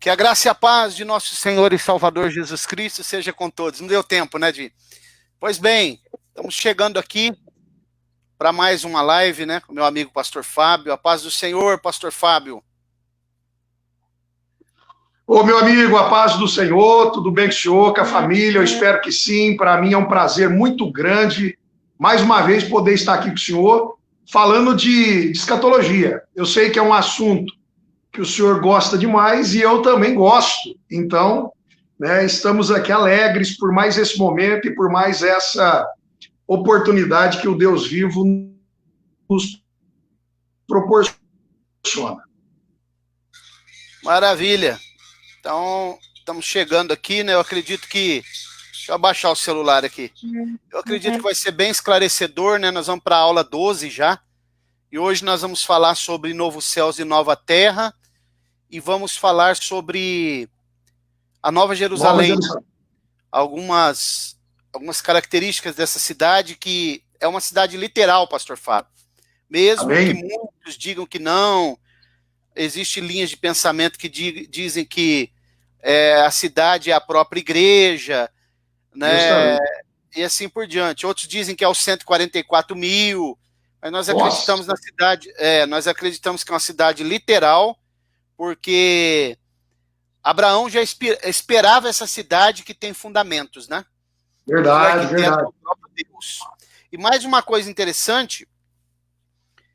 Que a graça e a paz de nosso Senhor e Salvador Jesus Cristo seja com todos. Não deu tempo, né, Di? Pois bem, estamos chegando aqui para mais uma live, né, com meu amigo Pastor Fábio. A paz do Senhor, Pastor Fábio. Ô, meu amigo, a paz do Senhor, tudo bem com o senhor, com a família? Eu espero que sim. Para mim é um prazer muito grande, mais uma vez, poder estar aqui com o senhor, falando de escatologia. Eu sei que é um assunto que o senhor gosta demais e eu também gosto. Então, né, estamos aqui alegres por mais esse momento e por mais essa oportunidade que o Deus vivo nos proporciona. Maravilha. Então, estamos chegando aqui, né? Eu acredito que... Deixa eu abaixar o celular aqui. Eu acredito que vai ser bem esclarecedor, né? Nós vamos para a aula 12 já. E hoje nós vamos falar sobre novos céus e nova terra. E vamos falar sobre a Nova Jerusalém. Algumas características dessa cidade, que é uma cidade literal, Pastor Fábio. Mesmo que muitos digam que não, existem linhas de pensamento que dizem que a cidade é a própria igreja, né? E assim por diante. Outros dizem que é os 144 mil, mas nós acreditamos na cidade, nós acreditamos que é uma cidade literal, porque Abraão já esperava essa cidade que tem fundamentos, né? Verdade, verdade. O próprio Deus. E mais uma coisa interessante,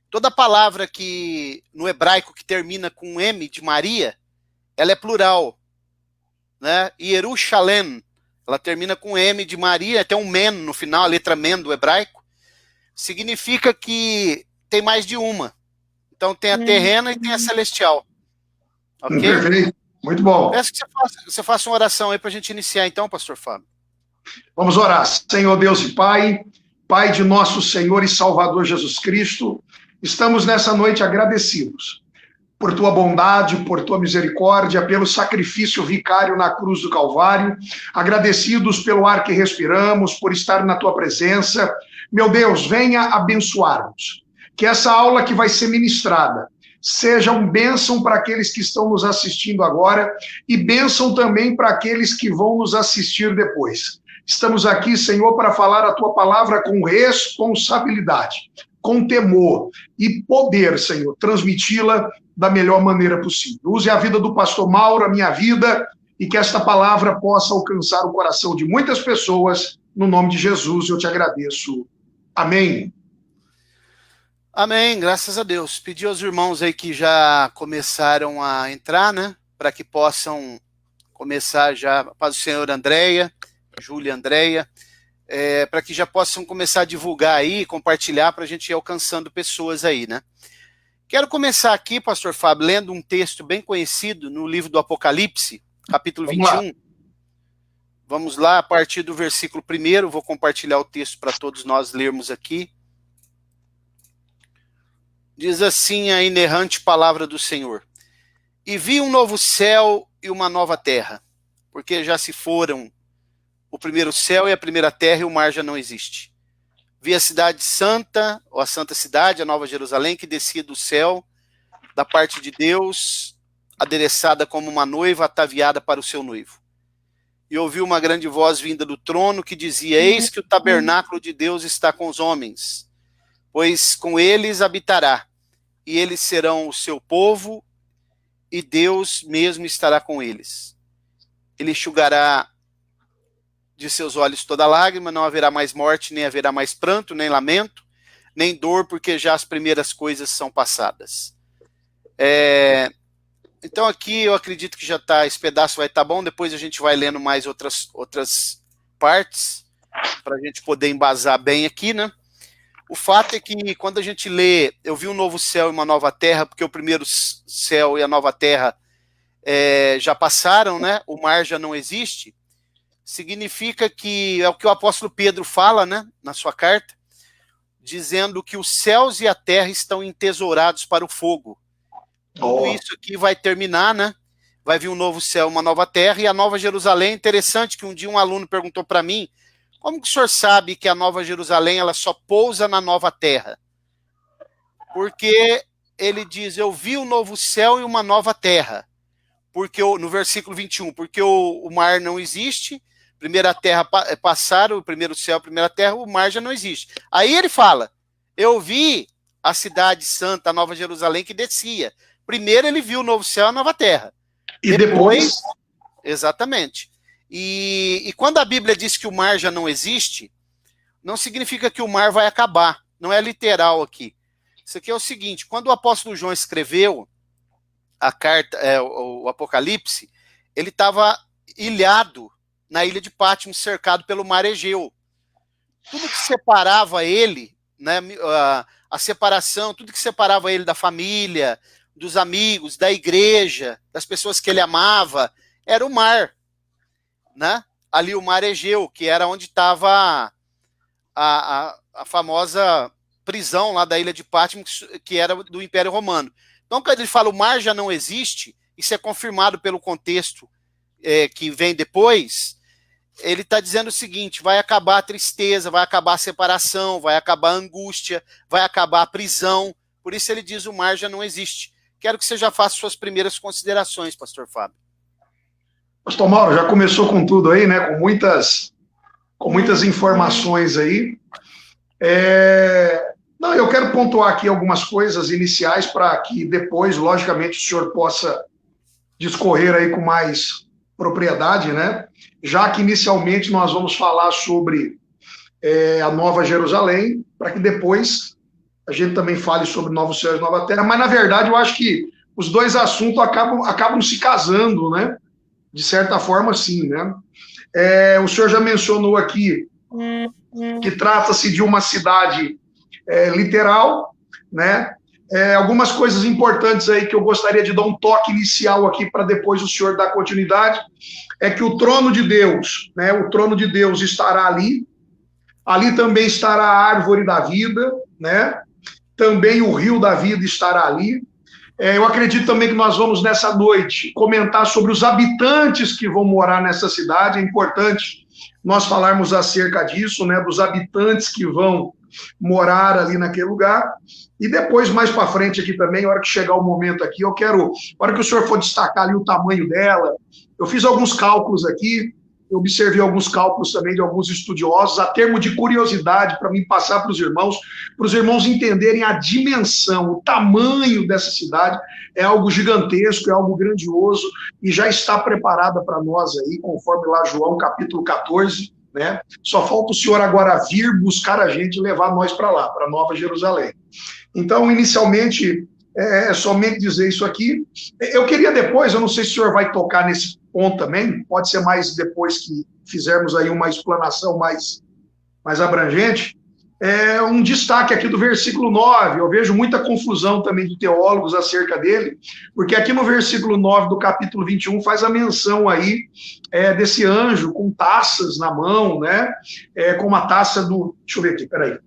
toda palavra que no hebraico que termina com M de Maria, ela é plural, né? Yerushalem, ela termina com M de Maria, tem um men no final, a letra men do hebraico, significa que tem mais de uma. Então tem a terrena e tem a celestial. Ok? Perfeito, muito bom. Peço que você faça uma oração aí para a gente iniciar então, Pastor Fábio. Vamos orar. Senhor Deus e Pai, Pai de nosso Senhor e Salvador Jesus Cristo, estamos nessa noite agradecidos por tua bondade, por tua misericórdia, pelo sacrifício vicário na cruz do Calvário, agradecidos pelo ar que respiramos, por estar na tua presença. Meu Deus, venha abençoar-nos. Que essa aula que vai ser ministrada seja um bênção para aqueles que estão nos assistindo agora e bênção também para aqueles que vão nos assistir depois. Estamos aqui, Senhor, para falar a tua palavra com responsabilidade, com temor e poder, Senhor, transmiti-la da melhor maneira possível. Use a vida do pastor Mauro, a minha vida, e que esta palavra possa alcançar o coração de muitas pessoas. No nome de Jesus, eu te agradeço. Amém. Amém, graças a Deus. Pedi aos irmãos aí que já começaram a entrar, né, para que possam começar já, paz do Senhor Andréia, Júlia Andréia, para que já possam começar a divulgar aí, compartilhar, para a gente ir alcançando pessoas aí, né. Quero começar aqui, Pastor Fábio, lendo um texto bem conhecido no livro do Apocalipse, capítulo 21. Vamos lá, a partir do versículo 1, vou compartilhar o texto para todos nós lermos aqui. Diz assim a inerrante palavra do Senhor: E vi um novo céu e uma nova terra, porque já se foram o primeiro céu e a primeira terra, e o mar já não existe. Vi a cidade santa, ou a santa cidade, a Nova Jerusalém, que descia do céu, da parte de Deus, adereçada como uma noiva ataviada para o seu noivo. E ouvi uma grande voz vinda do trono que dizia: Eis que o tabernáculo de Deus está com os homens, pois com eles habitará, e eles serão o seu povo, e Deus mesmo estará com eles. Ele enxugará de seus olhos toda lágrima, não haverá mais morte, nem haverá mais pranto, nem lamento, nem dor, porque já as primeiras coisas são passadas. Então aqui eu acredito que já está, esse pedaço vai estar bom, depois a gente vai lendo mais outras partes, para a gente poder embasar bem aqui, né? O fato é que quando a gente lê, eu vi um novo céu e uma nova terra, porque o primeiro céu e a nova terra já passaram, né? O mar já não existe. Significa que é o que o apóstolo Pedro fala, né, na sua carta, dizendo que os céus e a terra estão entesourados para o fogo. Tudo isso aqui vai terminar, né? Vai vir um novo céu, uma nova terra, e a Nova Jerusalém. Interessante que um dia um aluno perguntou para mim: como que o senhor sabe que a Nova Jerusalém ela só pousa na nova terra? Porque ele diz: eu vi um novo céu e uma nova terra. porque no versículo 21, porque o mar não existe, primeira terra passaram, o primeiro céu, a primeira terra, o mar já não existe. Aí ele fala, eu vi a cidade santa, a Nova Jerusalém, que descia. Primeiro ele viu o novo céu e a nova terra. E depois... Exatamente. E quando a Bíblia diz que o mar já não existe, não significa que o mar vai acabar. Não é literal aqui. Isso aqui é o seguinte, quando o apóstolo João escreveu a carta, o Apocalipse, ele estava ilhado na ilha de Patmos, cercado pelo mar Egeu. Tudo que separava ele, né, a separação, tudo que separava ele da família, dos amigos, da igreja, das pessoas que ele amava, era o mar, né? Ali o mar Egeu, que era onde estava a famosa prisão lá da ilha de Patmos, que era do Império Romano. Então, quando ele fala o mar já não existe, isso é confirmado pelo contexto que vem depois, ele está dizendo o seguinte, vai acabar a tristeza, vai acabar a separação, vai acabar a angústia, vai acabar a prisão, por isso ele diz o mar já não existe. Quero que você já faça suas primeiras considerações, pastor Fábio. Pastor Mauro, já começou com tudo aí, né? Com muitas informações aí. Não, eu quero pontuar aqui algumas coisas iniciais para que depois, logicamente, o senhor possa discorrer aí com mais propriedade, né? Já que inicialmente nós vamos falar sobre a Nova Jerusalém, para que depois a gente também fale sobre Novo Céu e Nova Terra, mas na verdade eu acho que os dois assuntos acabam se casando, né? De certa forma, sim, né? O senhor já mencionou aqui que trata-se de uma cidade literal, né? Algumas coisas importantes aí que eu gostaria de dar um toque inicial aqui para depois o senhor dar continuidade, é que o trono de Deus, né? O trono de Deus estará ali, ali também estará a árvore da vida, né? Também o rio da vida estará ali. Eu acredito também que nós vamos nessa noite comentar sobre os habitantes que vão morar nessa cidade, é importante nós falarmos acerca disso, né? Dos habitantes que vão morar ali naquele lugar, e depois, mais para frente aqui também, a hora que chegar o momento aqui, eu quero, a hora que o senhor for destacar ali o tamanho dela, eu fiz alguns cálculos aqui, eu observei alguns cálculos também de alguns estudiosos, a termo de curiosidade, para mim passar para os irmãos entenderem a dimensão, o tamanho dessa cidade, é algo gigantesco, é algo grandioso, e já está preparada para nós aí, conforme lá João capítulo 14, né? Só falta o senhor agora vir buscar a gente e levar nós para lá, para Nova Jerusalém. Então, inicialmente, somente dizer isso aqui. Eu queria depois, eu não sei se o senhor vai tocar nesse ponto também, pode ser mais depois que fizermos aí uma explanação mais abrangente, um destaque aqui do versículo 9, eu vejo muita confusão também de teólogos acerca dele, porque aqui no versículo 9 do capítulo 21 faz a menção aí desse anjo com taças na mão, né, com uma taça deixa eu ver aqui, peraí,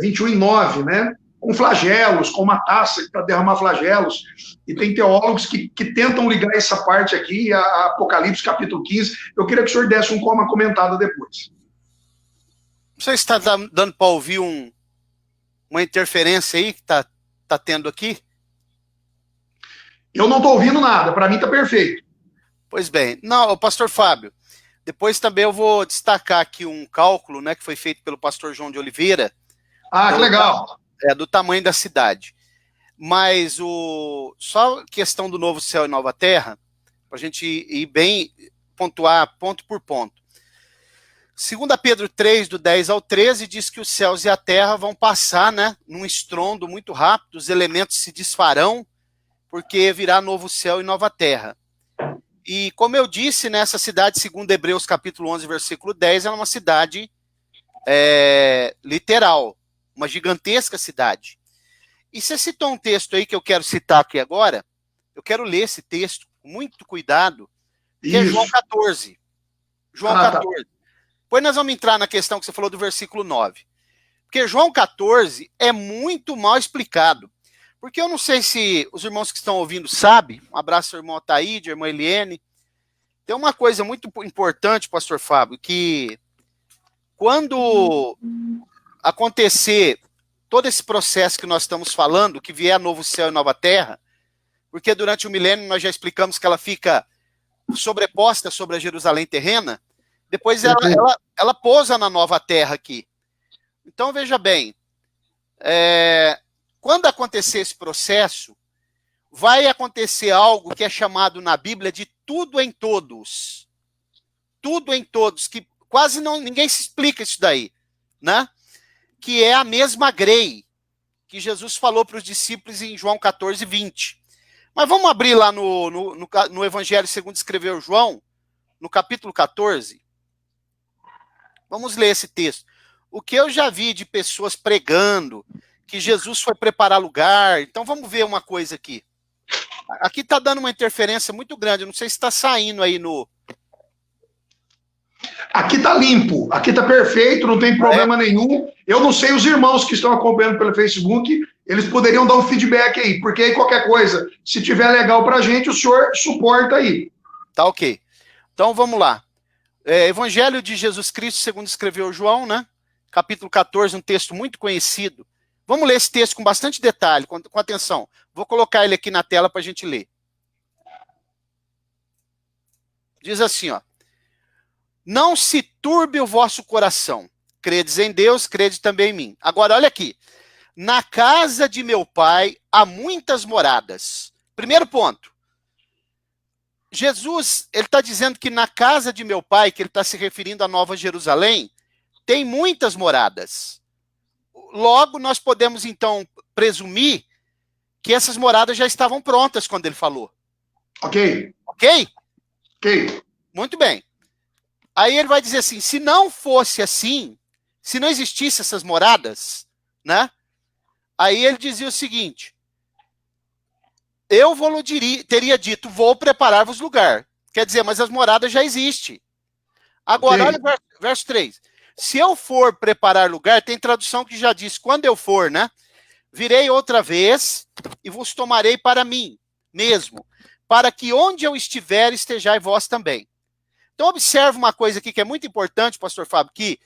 21:9, né, com flagelos, com uma taça para derramar flagelos, e tem teólogos que tentam ligar essa parte aqui a Apocalipse capítulo 15, eu queria que o senhor desse uma comentada depois. Você está dando para ouvir uma interferência aí que está tendo aqui? Eu não estou ouvindo nada, para mim está perfeito. Pois bem. Não, pastor Fábio, depois também eu vou destacar aqui um cálculo, né, que foi feito pelo pastor João de Oliveira. Ah, que legal. Do tamanho da cidade. Mas só questão do novo céu e nova terra, para a gente ir bem, pontuar ponto por ponto. 2 Pedro 3, do 10 ao 13, diz que os céus e a terra vão passar, né, num estrondo muito rápido, os elementos se desfarão, porque virá novo céu e nova terra. E como eu disse, nessa cidade, segundo Hebreus capítulo 11, versículo 10, é uma cidade literal, uma gigantesca cidade. E você citou um texto aí que eu quero citar aqui agora, eu quero ler esse texto com muito cuidado, que é João 14. João 14. Tá. Depois nós vamos entrar na questão que você falou do versículo 9. Porque João 14 é muito mal explicado. Porque eu não sei se os irmãos que estão ouvindo sabem, um abraço ao irmão Ataíde, irmã Eliene, tem uma coisa muito importante, pastor Fábio, que quando acontecer todo esse processo que nós estamos falando, que vier novo céu e nova terra, porque durante o milênio nós já explicamos que ela fica sobreposta sobre a Jerusalém terrena, depois ela pousa na nova terra aqui. Então, veja bem, quando acontecer esse processo, vai acontecer algo que é chamado na Bíblia de tudo em todos. Tudo em todos, que quase ninguém se explica isso daí, né? Que é a mesma grei que Jesus falou para os discípulos em João 14, 20. Mas vamos abrir lá no Evangelho segundo escreveu João, no capítulo 14. Vamos ler esse texto. O que eu já vi de pessoas pregando que Jesus foi preparar lugar. Então vamos ver uma coisa aqui. Aqui está dando uma interferência muito grande. Eu não sei se está saindo aí no... Aqui está limpo, aqui está perfeito, não tem problema nenhum. Eu não sei os irmãos que estão acompanhando pelo Facebook, eles poderiam dar um feedback aí, porque aí qualquer coisa, se tiver legal para a gente, o senhor suporta aí. Tá ok. Então vamos lá. Evangelho de Jesus Cristo, segundo escreveu João, né? Capítulo 14, um texto muito conhecido. Vamos ler esse texto com bastante detalhe, com atenção. Vou colocar ele aqui na tela para a gente ler. Diz assim, ó. Não se turbe o vosso coração. Credes em Deus, crede também em mim. Agora, olha aqui. Na casa de meu pai há muitas moradas. Primeiro ponto. Jesus, ele está dizendo que na casa de meu pai, que ele está se referindo à Nova Jerusalém, tem muitas moradas. Logo, nós podemos, então, presumir que essas moradas já estavam prontas quando ele falou. Ok. Ok? Ok. Muito bem. Aí ele vai dizer assim, se não fosse assim, se não existissem essas moradas, né? Aí ele dizia o seguinte, eu teria dito, vou preparar-vos lugar. Quer dizer, mas as moradas já existem. Agora, olha o verso 3. Se eu for preparar lugar, tem tradução que já diz, quando eu for, né? Virei outra vez e vos tomarei para mim mesmo, para que onde eu estiver, estejais vós também. Então, observe uma coisa aqui que é muito importante, pastor Fábio, que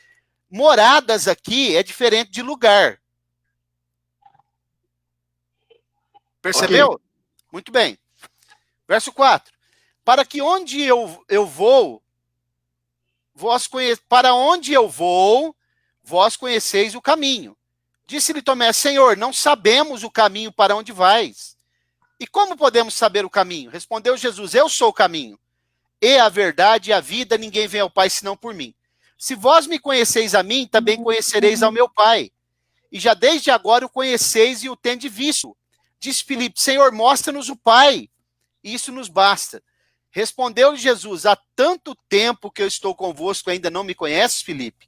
moradas aqui é diferente de lugar. Percebeu? Okay. Muito bem. Verso 4. Para que onde eu vou, para onde eu vou, vós conheceis o caminho. Disse-lhe Tomé, Senhor, não sabemos o caminho para onde vais. E como podemos saber o caminho? Respondeu Jesus, eu sou o caminho. E a verdade e a vida, ninguém vem ao Pai senão por mim. Se vós me conheceis a mim, também conhecereis ao meu Pai. E já desde agora o conheceis e o tendes visto. Disse Filipe, Senhor, mostra-nos o Pai. Isso nos basta. Respondeu-lhe Jesus, há tanto tempo que eu estou convosco, ainda não me conheces, Filipe?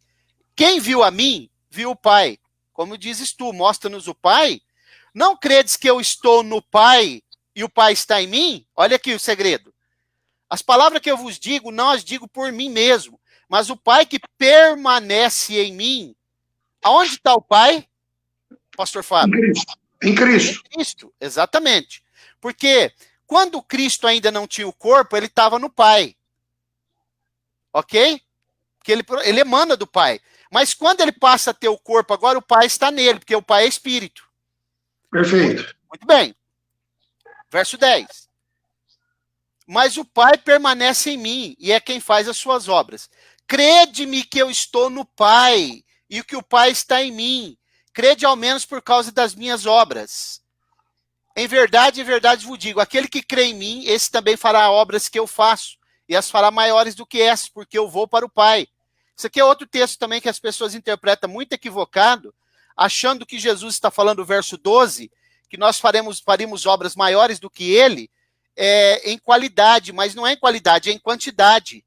Quem viu a mim, viu o Pai. Como dizes tu, mostra-nos o Pai? Não credes que eu estou no Pai e o Pai está em mim? Olha aqui o segredo. As palavras que eu vos digo, não as digo por mim mesmo, mas o Pai que permanece em mim. Aonde está o Pai, pastor Fábio? Em Cristo. Em Cristo, exatamente. Porque quando Cristo ainda não tinha o corpo, ele estava no Pai. Ok? Porque ele emana do Pai. Mas quando ele passa a ter o corpo, agora o Pai está nele, porque o Pai é Espírito. Perfeito. Muito bem. Verso 10. Mas o Pai permanece em mim, e é quem faz as suas obras. Crede-me que eu estou no Pai, e que o Pai está em mim. Crede ao menos por causa das minhas obras. Em verdade vos digo, aquele que crê em mim, esse também fará obras que eu faço, e as fará maiores do que essas, porque eu vou para o Pai. Isso aqui é outro texto também que as pessoas interpretam muito equivocado, achando que Jesus está falando, verso 12, que nós faremos obras maiores do que ele, em qualidade, mas não é em qualidade, é em quantidade.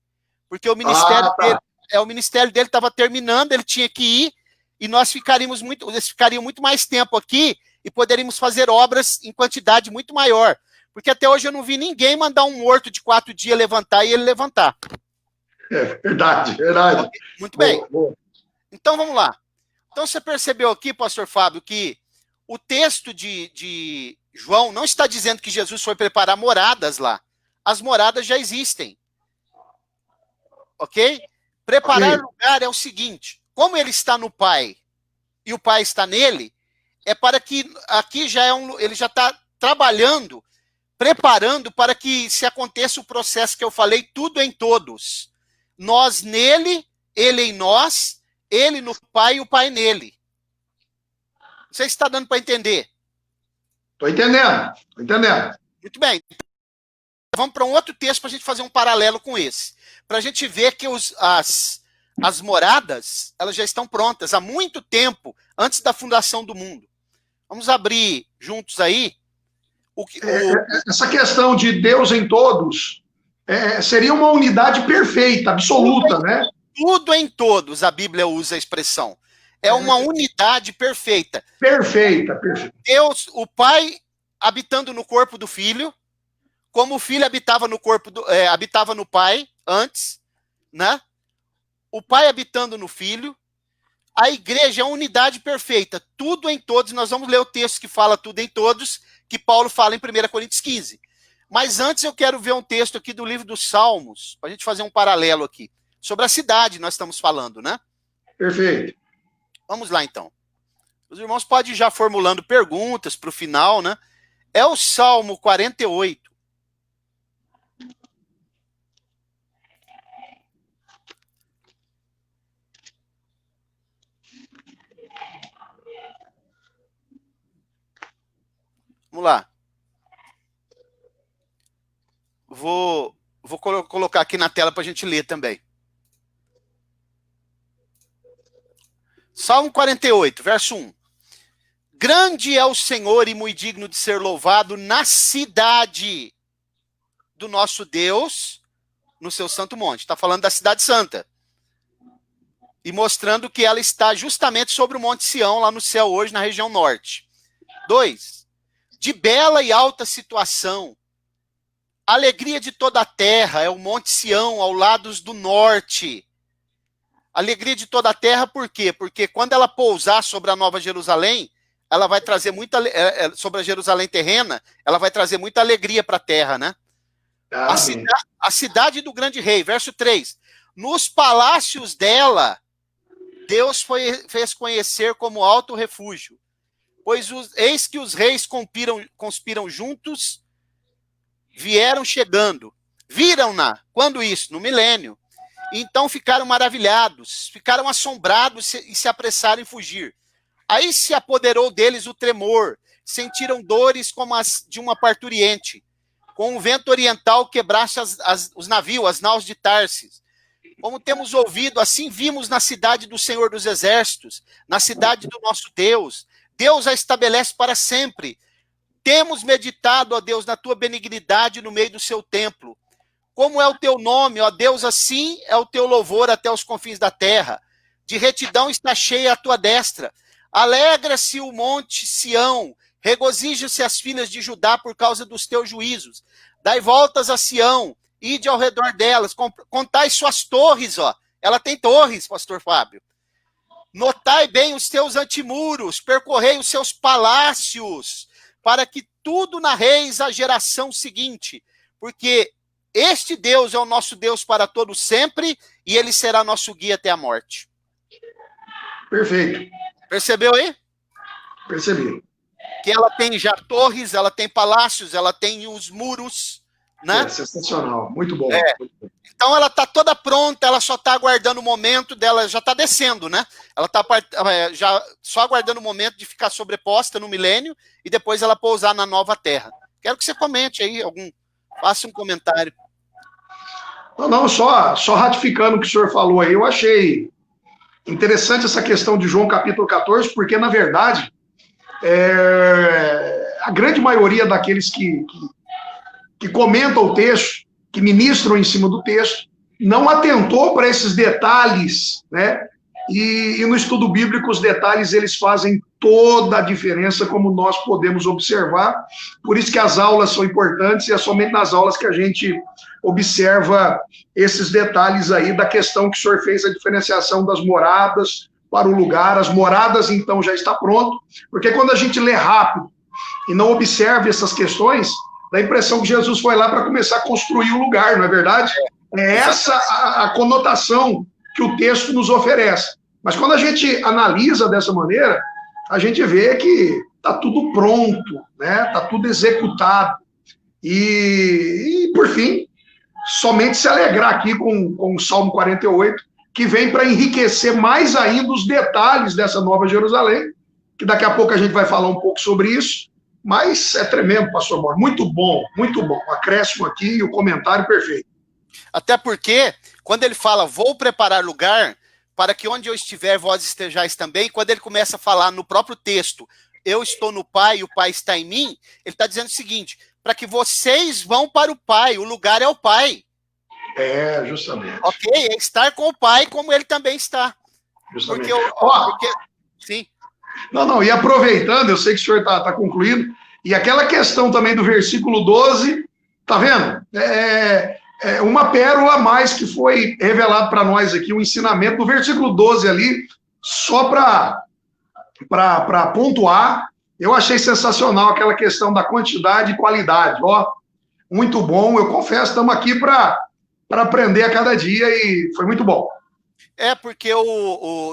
Porque o ministério dele estava terminando, ele tinha que ir, e eles ficariam muito mais tempo aqui, e poderíamos fazer obras em quantidade muito maior. Porque até hoje eu não vi ninguém mandar um morto de 4 dias levantar e ele levantar. É verdade, verdade. Muito bem. Boa. Então vamos lá. Então você percebeu aqui, pastor Fábio, que o texto de João não está dizendo que Jesus foi preparar moradas lá. As moradas já existem. Ok? Preparar lugar é o seguinte, como ele está no Pai e o Pai está nele, é para que aqui ele já está trabalhando preparando para que se aconteça o processo que eu falei, tudo em todos. Nós nele, ele em nós, ele no Pai e o Pai nele. Não sei se está dando para entender. Estou entendendo, estou entendendo. Muito bem. Vamos para um outro texto para a gente fazer um paralelo com esse. Para a gente ver que as moradas, elas já estão prontas há muito tempo, antes da fundação do mundo. Vamos abrir juntos aí. Essa questão de Deus em todos seria uma unidade perfeita, absoluta, né? Tudo em todos, a Bíblia usa a expressão. É uma unidade perfeita. Perfeita, perfeita. Deus, o Pai, habitando no corpo do Filho, como o Filho habitava no corpo habitava no Pai antes, né? O Pai habitando no Filho. A igreja é uma unidade perfeita, tudo em todos. Nós vamos ler o texto que fala tudo em todos, que Paulo fala em 1 Coríntios 15. Mas antes eu quero ver um texto aqui do livro dos Salmos, para a gente fazer um paralelo aqui, sobre a cidade nós estamos falando, né? Perfeito. Vamos lá, então. Os irmãos podem ir já formulando perguntas para o final, né? É o Salmo 48. Vamos lá. Vou colocar aqui na tela para a gente ler também. Salmo 48, verso 1. Grande é o Senhor e muito digno de ser louvado na cidade do nosso Deus, no seu santo monte. Está falando da cidade santa. E mostrando que ela está justamente sobre o Monte Sião, lá no céu hoje, na região norte. 2. De bela e alta situação. Alegria de toda a terra é o Monte Sião, ao lado do norte. Alegria de toda a terra, por quê? Porque quando ela pousar sobre a Nova Jerusalém, ela vai trazer muita, sobre a Jerusalém terrena, ela vai trazer muita alegria para a terra, né? A cidade do grande rei, verso 3. Nos palácios dela, Deus fez conhecer como alto refúgio. Pois eis que os reis conspiram juntos, vieram chegando. Viram-na. Quando isso? No milênio. Então ficaram maravilhados, ficaram assombrados e se apressaram em fugir. Aí se apoderou deles o tremor, sentiram dores como as de uma parturiente. Com o vento oriental quebrasse os navios, as naus de Tarsis. Como temos ouvido, assim vimos na cidade do Senhor dos Exércitos, na cidade do nosso Deus. Deus a estabelece para sempre. Temos meditado, ó Deus, na tua benignidade no meio do seu templo. Como é o teu nome, ó Deus, assim é o teu louvor até os confins da terra. De retidão está cheia a tua destra. Alegra-se o monte Sião, regozija-se as filhas de Judá por causa dos teus juízos. Dai voltas a Sião, ide ao redor delas, contai suas torres, ó. Ela tem torres, pastor Fábio. Notai bem os teus antimuros, percorrei os seus palácios, para que tudo narreis à geração seguinte, porque este Deus é o nosso Deus para todo sempre, e ele será nosso guia até a morte. Perfeito. Percebeu aí? Percebi. Que ela tem já torres, ela tem palácios, ela tem os muros, né? É sensacional, muito bom. Muito bom. Então ela está toda pronta, ela só está aguardando o momento dela, já está descendo, né? Ela está já só aguardando o momento de ficar sobreposta no milênio e depois ela pousar na nova terra. Quero que você comente aí, faça um comentário. Não, só ratificando o que o senhor falou aí, eu achei interessante essa questão de João capítulo 14, porque, na verdade, a grande maioria daqueles que comentam o texto, que ministram em cima do texto, não atentou para esses detalhes, né? E no estudo bíblico, os detalhes, eles fazem toda a diferença, como nós podemos observar. Por isso que as aulas são importantes, e é somente nas aulas que a gente observa esses detalhes aí da questão que o senhor fez, a diferenciação das moradas para o lugar. As moradas, então, já está pronto, porque quando a gente lê rápido e não observa essas questões, dá a impressão que Jesus foi lá para começar a construir o lugar, não é verdade? É essa a conotação que o texto nos oferece. Mas quando a gente analisa dessa maneira, a gente vê que está tudo pronto, né? Está tudo executado. E por fim, somente se alegrar aqui com o Salmo 48, que vem para enriquecer mais ainda os detalhes dessa Nova Jerusalém, que daqui a pouco a gente vai falar um pouco sobre isso, mas é tremendo, pastor Mauro, muito bom, o acréscimo aqui e o comentário perfeito. Até porque, quando ele fala, vou preparar lugar, para que onde eu estiver, vós estejais também, quando ele começa a falar no próprio texto, eu estou no Pai e o Pai está em mim, ele está dizendo o seguinte, para que vocês vão para o Pai, o lugar é o Pai. É, justamente. Ok? É estar com o Pai como ele também está. Justamente. Porque sim. Não, e aproveitando, eu sei que o senhor está concluindo, e aquela questão também do versículo 12, tá vendo? É uma pérola a mais que foi revelado para nós aqui, um ensinamento do versículo 12 ali, só para pontuar, eu achei sensacional aquela questão da quantidade e qualidade, ó, muito bom, eu confesso, estamos aqui para aprender a cada dia e foi muito bom. É porque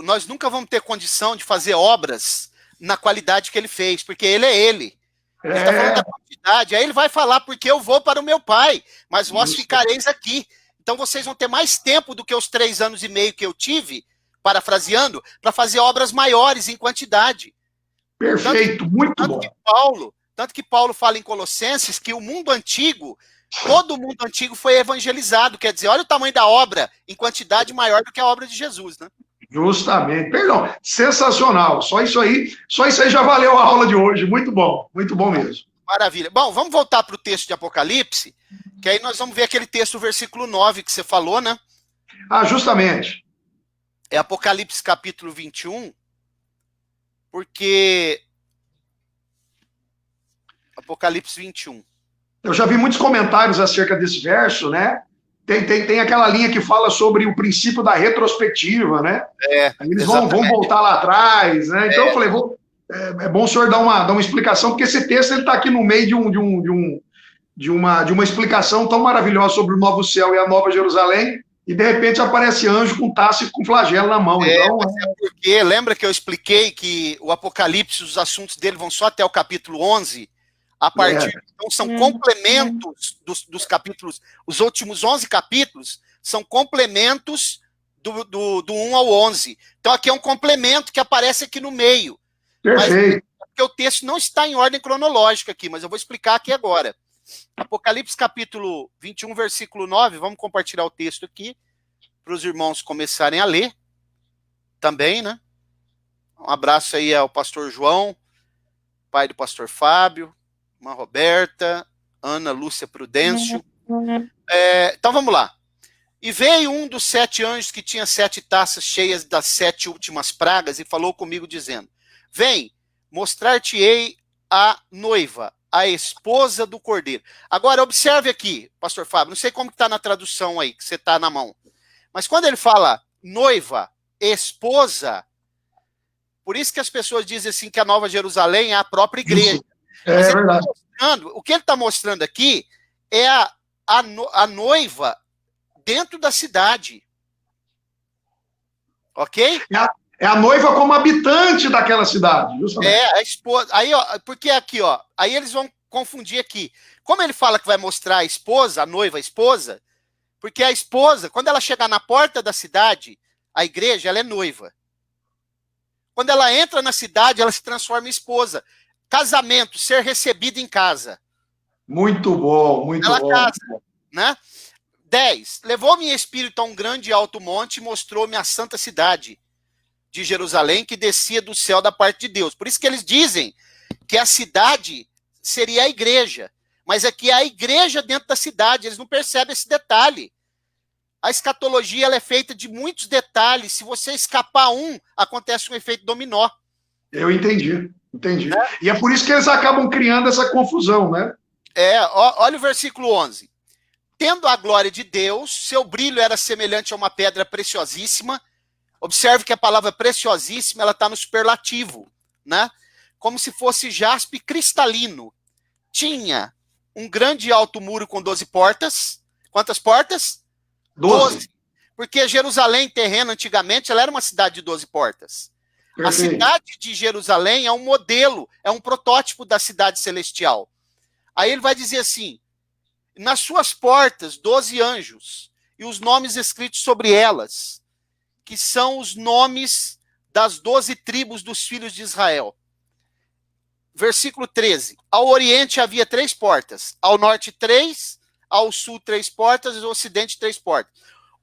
nós nunca vamos ter condição de fazer obras na qualidade que ele fez, porque ele é ele. Ele está falando da quantidade, aí ele vai falar, porque eu vou para o meu pai, mas vós ficareis aqui. Então vocês vão ter mais tempo do que os 3 anos e meio que eu tive, parafraseando, para fazer obras maiores em quantidade. Perfeito, muito bom. Tanto que Paulo fala em Colossenses que o mundo antigo, todo o mundo antigo foi evangelizado, quer dizer, olha o tamanho da obra em quantidade maior do que a obra de Jesus, né? Justamente, perdão, sensacional, só isso aí já valeu a aula de hoje, muito bom mesmo. Maravilha. Bom, vamos voltar para o texto de Apocalipse, que aí nós vamos ver aquele texto, versículo 9, que você falou, né? Ah, justamente. É Apocalipse capítulo 21, porque... Apocalipse 21. Eu já vi muitos comentários acerca desse verso, né? Tem aquela linha que fala sobre o princípio da retrospectiva, né? Eles vão voltar lá atrás, né? Então eu falei, é bom o senhor dar uma explicação, porque esse texto está aqui no meio de uma explicação tão maravilhosa sobre o novo céu e a nova Jerusalém, e de repente aparece anjo com taça e com flagelo na mão. Então, porque lembra que eu expliquei que o Apocalipse, os assuntos dele vão só até o capítulo 11, a partir, então são complementos dos capítulos, os últimos 11 capítulos são complementos do 1 ao 11. Então aqui é um complemento que aparece aqui no meio. Perfeito. Porque o texto não está em ordem cronológica aqui, mas eu vou explicar aqui agora. Apocalipse capítulo 21, versículo 9, vamos compartilhar o texto aqui, para os irmãos começarem a ler, também, né? Um abraço aí ao pastor João, pai do pastor Fábio, irmã Roberta, Ana Lúcia Prudêncio. Então vamos lá. E veio um dos 7 anjos que tinha 7 taças cheias das 7 últimas pragas e falou comigo dizendo, vem, mostrar-te-ei a noiva, a esposa do cordeiro. Agora observe aqui, pastor Fábio, não sei como está na tradução aí, que você está na mão, mas quando ele fala noiva, esposa, por isso que as pessoas dizem assim que a Nova Jerusalém é a própria igreja. É verdade. O que ele está mostrando aqui é a noiva dentro da cidade. Ok? É a noiva como habitante daquela cidade. Justamente. A esposa. Aí, ó, porque aqui, ó, aí eles vão confundir aqui. Como ele fala que vai mostrar a esposa, a noiva, a esposa, porque a esposa, quando ela chegar na porta da cidade, a igreja, ela é noiva. Quando ela entra na cidade, ela se transforma em esposa. Casamento, ser recebido em casa. Muito bom, muito ela bom. Casa, né? 10. Levou-me em espírito a um grande e alto monte e mostrou-me a santa cidade de Jerusalém, que descia do céu da parte de Deus. Por isso que eles dizem que a cidade seria a igreja. Mas aqui é a igreja dentro da cidade. Eles não percebem esse detalhe. A escatologia ela é feita de muitos detalhes. Se você escapar um, acontece um efeito dominó. Eu entendi. E é por isso que eles acabam criando essa confusão, né? Olha o versículo 11. Tendo a glória de Deus, seu brilho era semelhante a uma pedra preciosíssima. Observe que a palavra preciosíssima ela está no superlativo, né? Como se fosse jaspe cristalino. Tinha um grande e alto muro com 12 portas. Quantas portas? 12. Porque Jerusalém terreno, antigamente, ela era uma cidade de 12 portas. Perfeito. A cidade de Jerusalém é um modelo, é um protótipo da cidade celestial. Aí ele vai dizer assim, Nas suas portas, 12 anjos, e os nomes escritos sobre elas, que são os nomes das 12 tribos dos filhos de Israel. Versículo 13. Ao oriente havia 3 portas, ao norte 3, ao sul 3 portas, e ao ocidente 3 portas.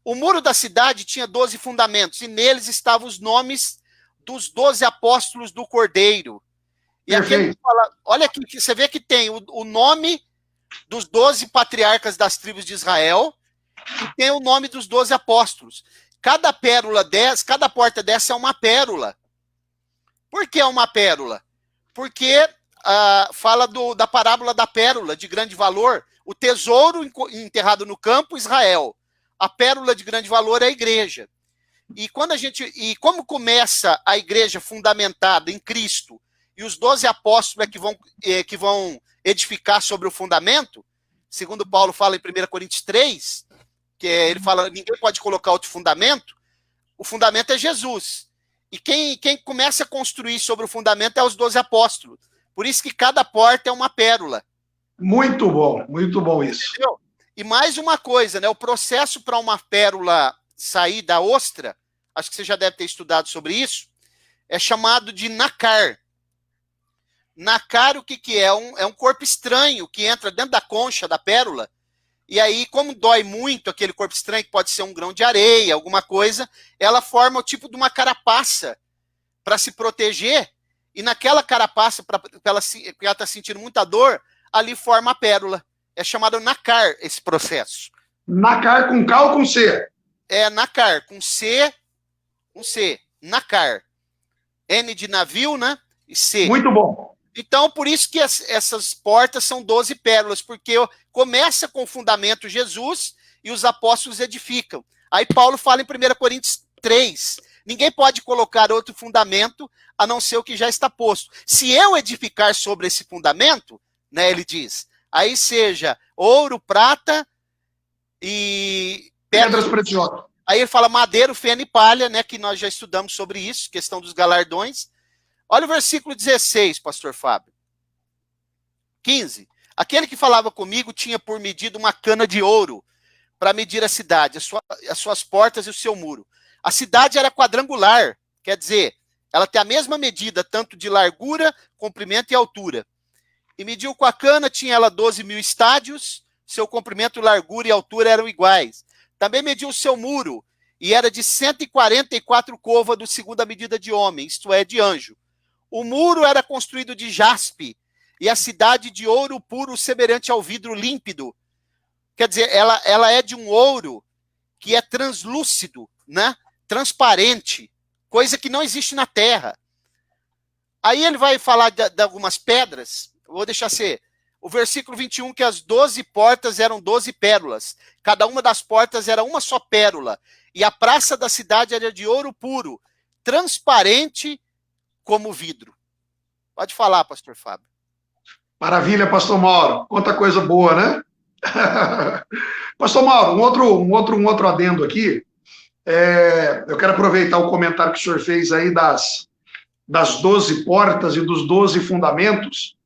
O muro da cidade tinha 12 fundamentos, e neles estavam os nomes dos 12 apóstolos do Cordeiro. E aqui fala, olha aqui, você vê que tem o nome dos 12 patriarcas das tribos de Israel, e tem o nome dos 12 apóstolos. Cada pérola dessa, cada porta dessa é uma pérola. Por que é uma pérola? Porque fala da parábola da pérola de grande valor, o tesouro enterrado no campo, Israel. A pérola de grande valor é a igreja. E como começa a igreja fundamentada em Cristo, e os 12 apóstolos que vão edificar sobre o fundamento, segundo Paulo fala em 1 Coríntios 3, ele fala, ninguém pode colocar outro fundamento, o fundamento é Jesus. E quem começa a construir sobre o fundamento é os 12 apóstolos. Por isso que cada porta é uma pérola. Muito bom isso. Entendeu? E mais uma coisa, né? O processo para uma pérola sair da ostra, acho que você já deve ter estudado sobre isso, é chamado de nacar. Nacar, o que é? É um corpo estranho que entra dentro da concha da pérola, e aí, como dói muito aquele corpo estranho, que pode ser um grão de areia, alguma coisa, ela forma o tipo de uma carapaça para se proteger, e naquela carapaça, porque ela está sentindo muita dor, ali forma a pérola. É chamado nacar esse processo. Nacar com K ou com C? É nacar, com C, nacar. N de navio, né? E C. Muito bom. Então, por isso que essas portas são 12 pérolas, porque começa com o fundamento Jesus e os apóstolos edificam. Aí Paulo fala em 1 Coríntios 3, ninguém pode colocar outro fundamento a não ser o que já está posto. Se eu edificar sobre esse fundamento, né, ele diz, aí seja ouro, prata e pedras preciosas. Aí ele fala madeira, feno e palha, né, que nós já estudamos sobre isso, questão dos galardões. Olha o versículo 16, pastor Fábio. 15. Aquele que falava comigo tinha por medida uma cana de ouro para medir a cidade, as suas portas e o seu muro. A cidade era quadrangular, quer dizer, ela tem a mesma medida, tanto de largura, comprimento e altura. E mediu com a cana, tinha ela 12.000 estádios, seu comprimento, largura e altura eram iguais. Também mediu o seu muro, e era de 144 côvados, segundo a medida de homem, isto é, de anjo. O muro era construído de jaspe, e a cidade de ouro puro, semelhante ao vidro límpido. Quer dizer, ela é de um ouro que é translúcido, né? Transparente, coisa que não existe na terra. Aí ele vai falar de algumas pedras, vou deixar ser. O versículo 21, que as 12 portas eram 12 pérolas. Cada uma das portas era uma só pérola. E a praça da cidade era de ouro puro, transparente como vidro. Pode falar, pastor Fábio. Maravilha, pastor Mauro. Quanta coisa boa, né? Pastor Mauro, um outro adendo aqui. Eu quero aproveitar o comentário que o senhor fez aí das 12 portas e dos 12 fundamentos,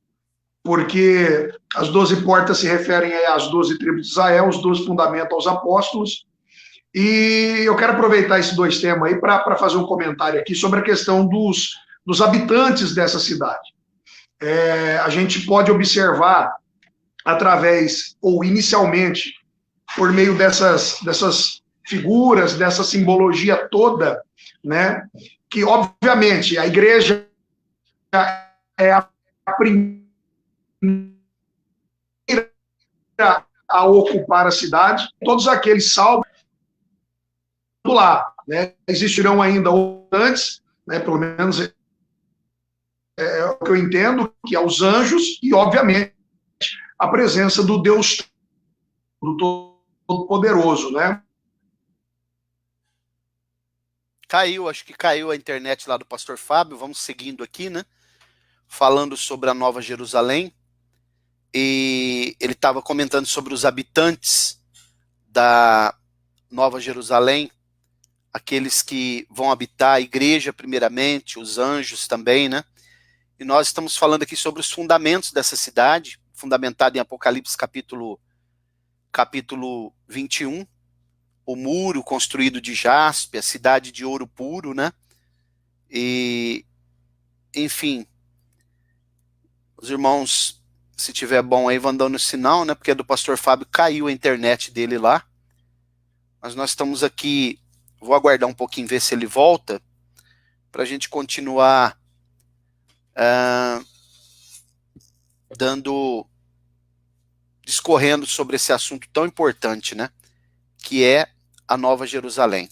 porque as 12 portas se referem às 12 tribos de Israel, os 12 fundamentos aos apóstolos, e eu quero aproveitar esses dois temas aí para fazer um comentário aqui sobre a questão dos habitantes dessa cidade. A gente pode observar através, ou inicialmente, por meio dessas figuras, dessa simbologia toda, né, que, obviamente, a igreja é a primeira a ocupar a cidade, todos aqueles salvos lá, né? Existirão ainda antes, né, pelo menos é o que eu entendo, que é os anjos e, obviamente, a presença do Deus do Todo-Poderoso, né? Acho que caiu a internet lá do pastor Fábio, vamos seguindo aqui, né? Falando sobre a Nova Jerusalém, e ele estava comentando sobre os habitantes da Nova Jerusalém, aqueles que vão habitar a igreja primeiramente, os anjos também, né? E nós estamos falando aqui sobre os fundamentos dessa cidade, fundamentada em Apocalipse capítulo capítulo 21, o muro construído de jaspe, a cidade de ouro puro, né? E, enfim, os irmãos, se tiver bom aí, vão dando sinal, né? Porque do pastor Fábio caiu a internet dele lá. Mas nós estamos aqui, vou aguardar um pouquinho, ver se ele volta, para a gente continuar discorrendo sobre esse assunto tão importante, né? Que é a Nova Jerusalém.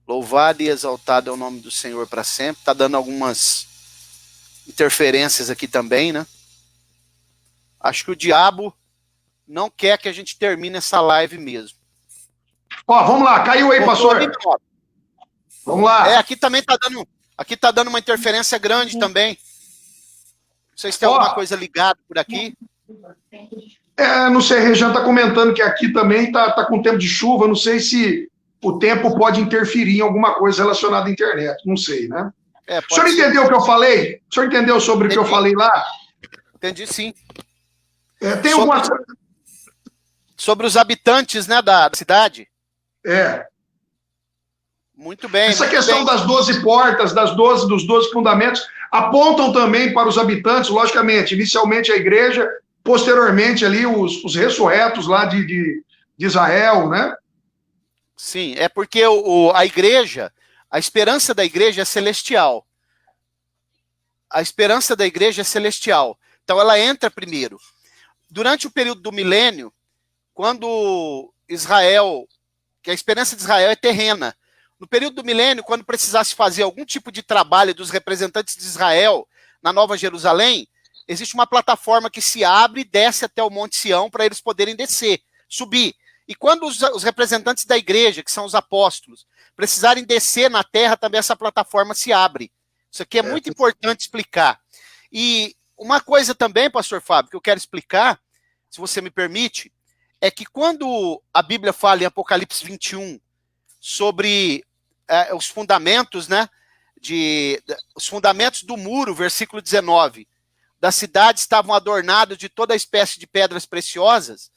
Louvado e exaltado é o nome do Senhor para sempre. Está dando algumas interferências aqui também, né? Acho que o diabo não quer que a gente termine essa live mesmo. Ó, vamos lá, caiu aí, pastor. Vamos lá. Aqui também tá dando uma interferência grande também. Não sei se tem alguma coisa ligada por aqui. Não sei, Rejan está comentando que aqui também tá com tempo de chuva, não sei se o tempo pode interferir em alguma coisa relacionada à internet, não sei, né? O senhor entendeu o que eu falei? O senhor entendeu sobre o que eu falei lá? Entendi, sim. Tem alguma coisa... Sobre os habitantes, né, da cidade? Muito bem. Essa questão das 12 portas, dos 12 fundamentos, apontam também para os habitantes, logicamente, inicialmente a igreja, posteriormente ali os ressurretos lá de Israel, né? Sim, é porque a igreja, a esperança da igreja é celestial. A esperança da igreja é celestial. Então ela entra primeiro. Durante o período do milênio, quando Israel, que a esperança de Israel é terrena, no período do milênio, quando precisasse fazer algum tipo de trabalho dos representantes de Israel na Nova Jerusalém, existe uma plataforma que se abre e desce até o Monte Sião para eles poderem descer, subir. E quando os representantes da igreja, que são os apóstolos, precisarem descer na terra, também essa plataforma se abre. Isso aqui é muito importante explicar. E uma coisa também, pastor Fábio, que eu quero explicar, se você me permite, é que quando a Bíblia fala em Apocalipse 21 sobre os fundamentos, né, os fundamentos do muro, versículo 19, da cidade estavam adornados de toda espécie de pedras preciosas,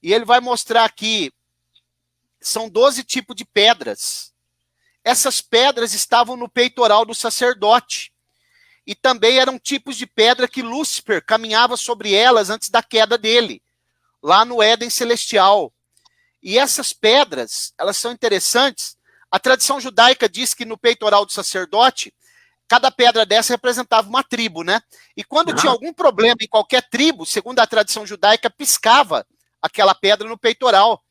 e ele vai mostrar aqui, são 12 tipos de pedras. Essas pedras estavam no peitoral do sacerdote, e também eram tipos de pedra que Lúcifer caminhava sobre elas antes da queda dele, lá no Éden celestial. E essas pedras, elas são interessantes. A tradição judaica diz que no peitoral do sacerdote, cada pedra dessa representava uma tribo, né? E quando tinha algum problema em qualquer tribo, segundo a tradição judaica, piscava aquela pedra no peitoral.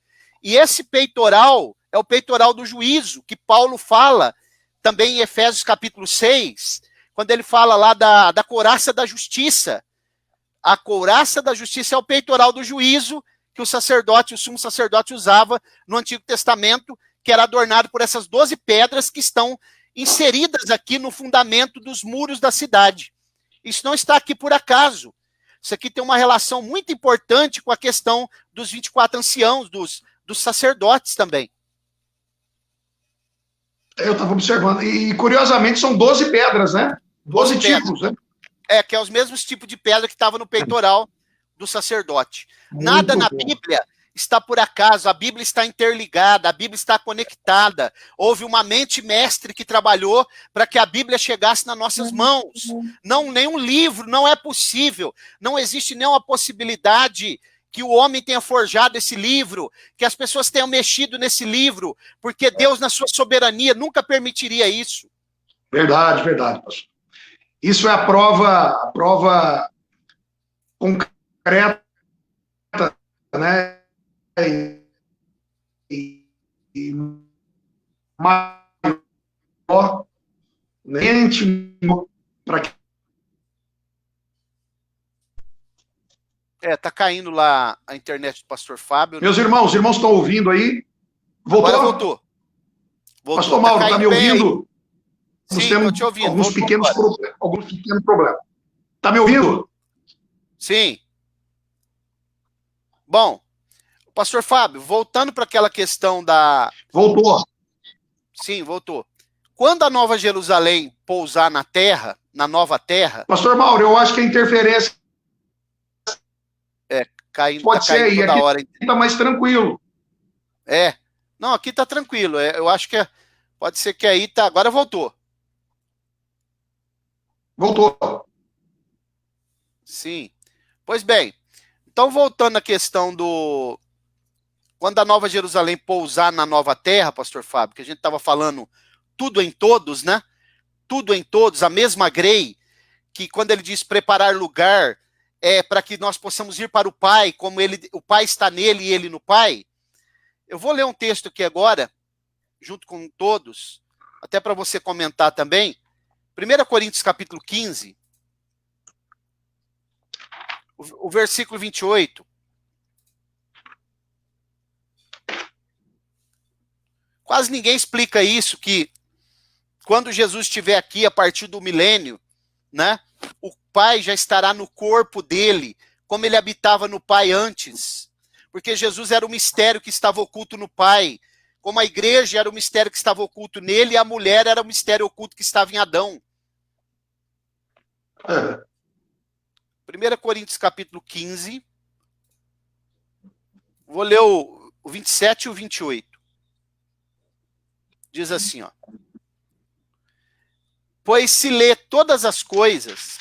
E esse peitoral é o peitoral do juízo, que Paulo fala também em Efésios capítulo 6, quando ele fala lá da couraça da justiça. A couraça da justiça é o peitoral do juízo que o sumo sacerdote usava no Antigo Testamento, que era adornado por essas 12 pedras que estão inseridas aqui no fundamento dos muros da cidade. Isso não está aqui por acaso. Isso aqui tem uma relação muito importante com a questão dos 24 anciãos, dos sacerdotes também. Eu estava observando. E, curiosamente, são 12 pedras, né? 12 tipos, né? Que é os mesmos tipos de pedra que estavam no peitoral do sacerdote. Nada na Bíblia está por acaso, a Bíblia está interligada, a Bíblia está conectada. Houve uma mente mestre que trabalhou para que a Bíblia chegasse nas nossas mãos. Nenhum livro, não é possível, não existe nenhuma possibilidade que o homem tenha forjado esse livro, que as pessoas tenham mexido nesse livro, porque Deus, na sua soberania, nunca permitiria isso. Verdade, pastor. Isso é a prova concreta, né? E maior, né? Íntimo, para que... Tá caindo lá a internet do pastor Fábio. Meus irmãos, os irmãos estão ouvindo aí? Voltou? Agora voltou. Pastor Mauro, está me ouvindo? Sim, estou te ouvindo. Alguns pequenos problemas. Está me ouvindo? Sim. Bom, pastor Fábio, voltando para aquela questão da... Voltou. Sim, voltou. Quando a Nova Jerusalém pousar na terra, na nova terra... Pastor Mauro, eu acho que a interferência caindo, Pode ser aí, toda aqui hora. está mais tranquilo. Não, aqui tá tranquilo. Eu acho que pode ser que aí tá. Agora voltou. Voltou. Sim. Pois bem, então voltando à questão do. Quando a Nova Jerusalém pousar na nova terra, pastor Fábio, que a gente estava falando tudo em todos, né? Tudo em todos, a mesma grei, que quando ele diz preparar lugar, é para que nós possamos ir para o Pai, como o Pai está nele e ele no Pai. Eu vou ler um texto aqui agora, junto com todos, até para você comentar também. 1 Coríntios capítulo 15, o versículo 28. Quase ninguém explica isso, que quando Jesus estiver aqui, a partir do milênio, né, o Pai já estará no corpo dele, como ele habitava no Pai antes. Porque Jesus era o mistério que estava oculto no Pai, como a igreja era o mistério que estava oculto nele, e a mulher era o mistério oculto que estava em Adão. 1 Coríntios capítulo 15, vou ler o 27 e o 28. Diz assim, ó. Pois se lê todas as coisas...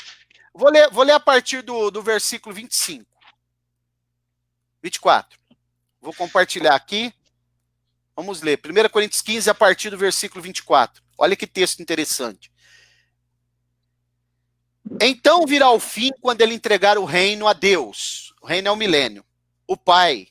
Vou ler a partir do versículo 25. 24. Vou compartilhar aqui. Vamos ler. 1 Coríntios 15, a partir do versículo 24. Olha que texto interessante. Então virá o fim quando ele entregar o reino a Deus. O reino é o milênio. O Pai.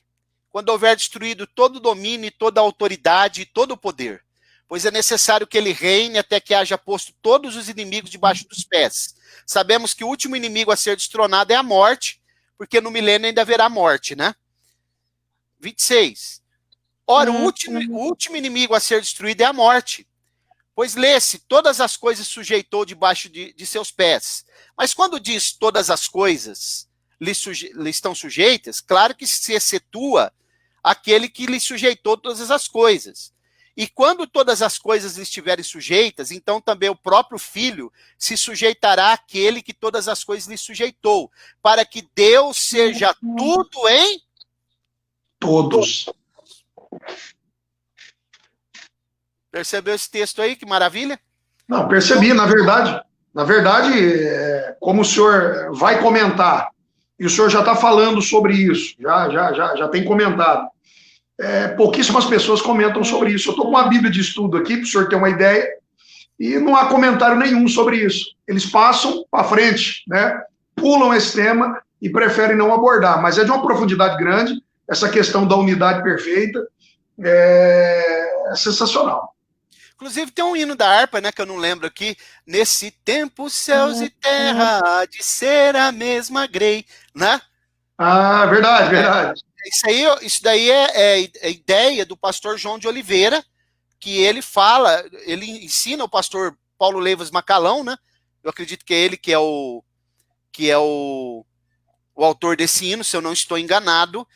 Quando houver destruído todo o domínio e toda a autoridade e todo o poder. Pois é necessário que ele reine até que haja posto todos os inimigos debaixo dos pés. Sabemos que o último inimigo a ser destronado é a morte, porque no milênio ainda haverá morte, né? 26. Ora, o último inimigo a ser destruído é a morte. Pois lê-se, todas as coisas sujeitou debaixo de seus pés. Mas quando diz todas as coisas lhe estão sujeitas, claro que se excetua aquele que lhe sujeitou todas as coisas. E quando todas as coisas lhe estiverem sujeitas, então também o próprio Filho se sujeitará àquele que todas as coisas lhe sujeitou, para que Deus seja tudo em todos. Percebeu esse texto aí? Que maravilha? Não, percebi, na verdade, como o senhor vai comentar, e o senhor já está falando sobre isso, já tem comentado. Pouquíssimas pessoas comentam sobre isso. Eu estou com uma Bíblia de estudo aqui, para o senhor ter uma ideia, e não há comentário nenhum sobre isso. Eles passam para frente, né? Pulam esse tema e preferem não abordar, mas é de uma profundidade grande, essa questão da unidade perfeita é sensacional. Inclusive tem um hino da harpa, né, que eu não lembro aqui. Nesse tempo, céus e terra há de ser a mesma grei, né? Ah, verdade. Isso daí é a ideia do pastor João de Oliveira, que ele fala, ele ensina o pastor Paulo Leivas Macalão, né? Eu acredito que é ele que é o autor desse hino, se eu não estou enganado,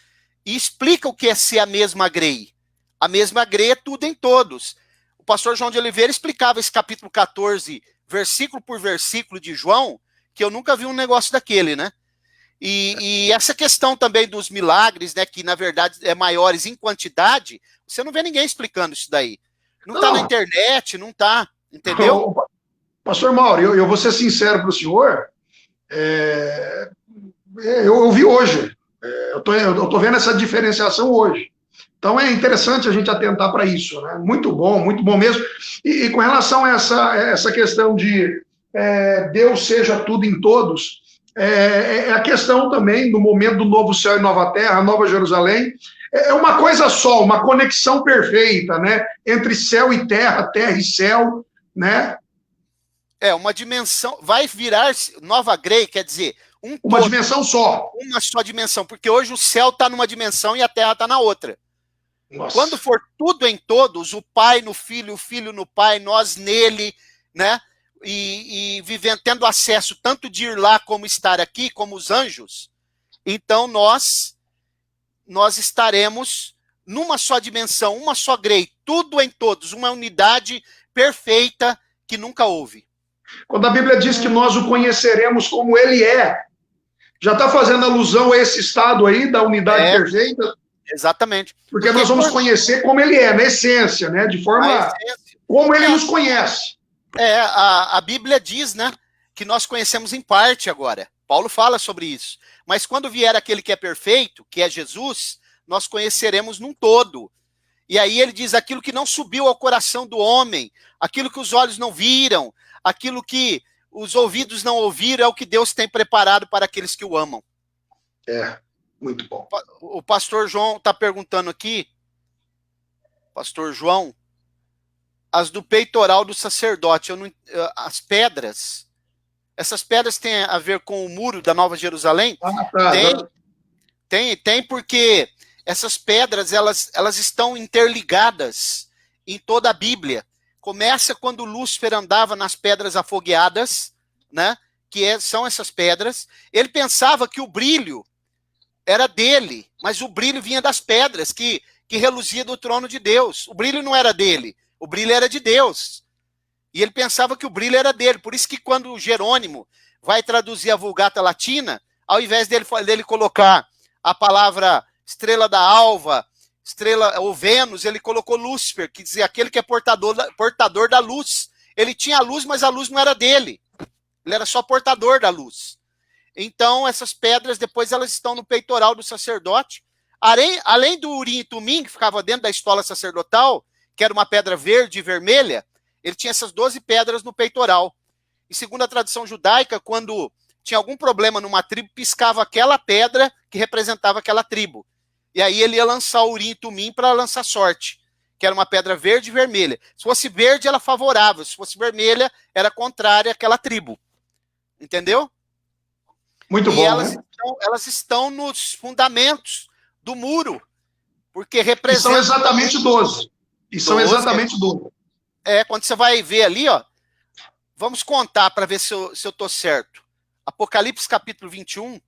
e explica o que é ser a mesma grei. A mesma grei é tudo em todos. O pastor João de Oliveira explicava esse capítulo 14, versículo por versículo de João, que eu nunca vi um negócio daquele, né? E essa questão também dos milagres, né, que na verdade é maiores em quantidade, você não vê ninguém explicando isso daí. Não está na internet, não está, entendeu? Pastor Mauro, eu vou ser sincero para o senhor, eu ouvi hoje, eu estou vendo essa diferenciação hoje. Então é interessante a gente atentar para isso, né? Muito bom mesmo. E com relação a essa questão de Deus seja tudo em todos, a questão também do momento do novo céu e nova terra, Nova Jerusalém, é uma coisa só, uma conexão perfeita, né? Entre céu e terra e céu, né? Uma dimensão, vai virar nova grei, quer dizer, uma dimensão só. Uma só dimensão, porque hoje o céu está numa dimensão e a terra está na outra. Nossa. Quando for tudo em todos, o Pai no Filho, o Filho no Pai, nós nele, né? E vivendo, tendo acesso tanto de ir lá como estar aqui, como os anjos, então nós estaremos numa só dimensão, uma só grei, tudo em todos, uma unidade perfeita que nunca houve. Quando a Bíblia diz que nós o conheceremos como ele é, Já está fazendo alusão a esse estado aí da unidade perfeita? Exatamente. Porque nós vamos conhecer como ele é, na essência, né? De forma como ele nos conhece. A Bíblia diz, né, que nós conhecemos em parte agora. Paulo fala sobre isso. Mas quando vier aquele que é perfeito, que é Jesus, nós conheceremos num todo. E aí ele diz aquilo que não subiu ao coração do homem, aquilo que os olhos não viram, aquilo que os ouvidos não ouviram, é o que Deus tem preparado para aqueles que o amam. Muito bom. O pastor João está perguntando aqui, pastor João, as do peitoral do sacerdote, as pedras, essas pedras têm a ver com o muro da Nova Jerusalém? Tem, porque essas pedras, elas estão interligadas em toda a Bíblia. Começa quando Lúcifer andava nas pedras afogueadas, né, são essas pedras. Ele pensava que o brilho era dele, mas o brilho vinha das pedras, que reluzia do trono de Deus. O brilho não era dele, o brilho era de Deus. E ele pensava que o brilho era dele. Por isso que quando o Jerônimo vai traduzir a Vulgata Latina, ao invés dele colocar a palavra estrela da alva, estrela ou Vênus, ele colocou Lúcifer, que dizia aquele que é portador da luz. Ele tinha a luz, mas a luz não era dele. Ele era só portador da luz. Então, essas pedras, depois elas estão no peitoral do sacerdote. Além do Urim e Tumim, que ficava dentro da estola sacerdotal, que era uma pedra verde e vermelha, ele tinha essas 12 pedras no peitoral. E segundo a tradição judaica, quando tinha algum problema numa tribo, piscava aquela pedra que representava aquela tribo. E aí ele ia lançar o Urim e Tumim para lançar sorte, que era uma pedra verde e vermelha. Se fosse verde, era favorável. Se fosse vermelha, era contrária àquela tribo. Entendeu? Muito bom, elas estão nos fundamentos do muro, porque representam... E são exatamente 12. E são exatamente 12. Quando você vai ver ali, ó, vamos contar para ver se eu estou certo. Apocalipse capítulo 21.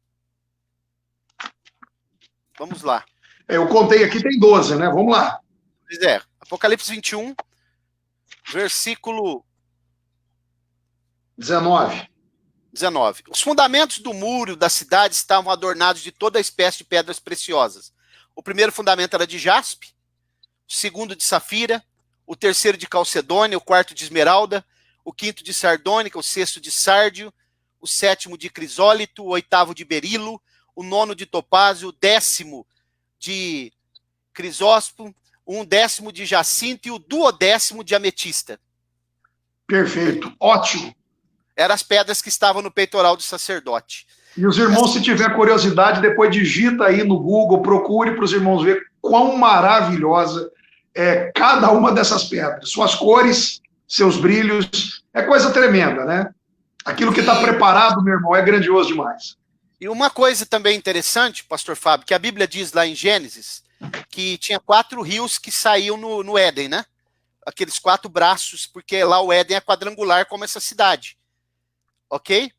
Vamos lá. Eu contei aqui, tem 12, né? Vamos lá. Pois Apocalipse 21, versículo 19. Os fundamentos do muro da cidade estavam adornados de toda espécie de pedras preciosas. O primeiro fundamento era de jaspe, o segundo de safira, o terceiro de calcedônia, o quarto de esmeralda, o quinto de sardônica, o sexto de sárdio, o sétimo de crisólito, o oitavo de berilo, o nono de topázio, o 10º de crisóstomo, o 11º de jacinto e o 12º de ametista. Perfeito, ótimo. Eram as pedras que estavam no peitoral do sacerdote. E os irmãos, se tiver curiosidade, depois digita aí no Google, procure para os irmãos ver quão maravilhosa é cada uma dessas pedras. Suas cores, seus brilhos, é coisa tremenda, né? Aquilo que está preparado, meu irmão, é grandioso demais. E uma coisa também interessante, pastor Fábio, que a Bíblia diz lá em Gênesis, que tinha 4 rios que saíam no Éden, né? Aqueles 4 braços, porque lá o Éden é quadrangular como essa cidade. Ok?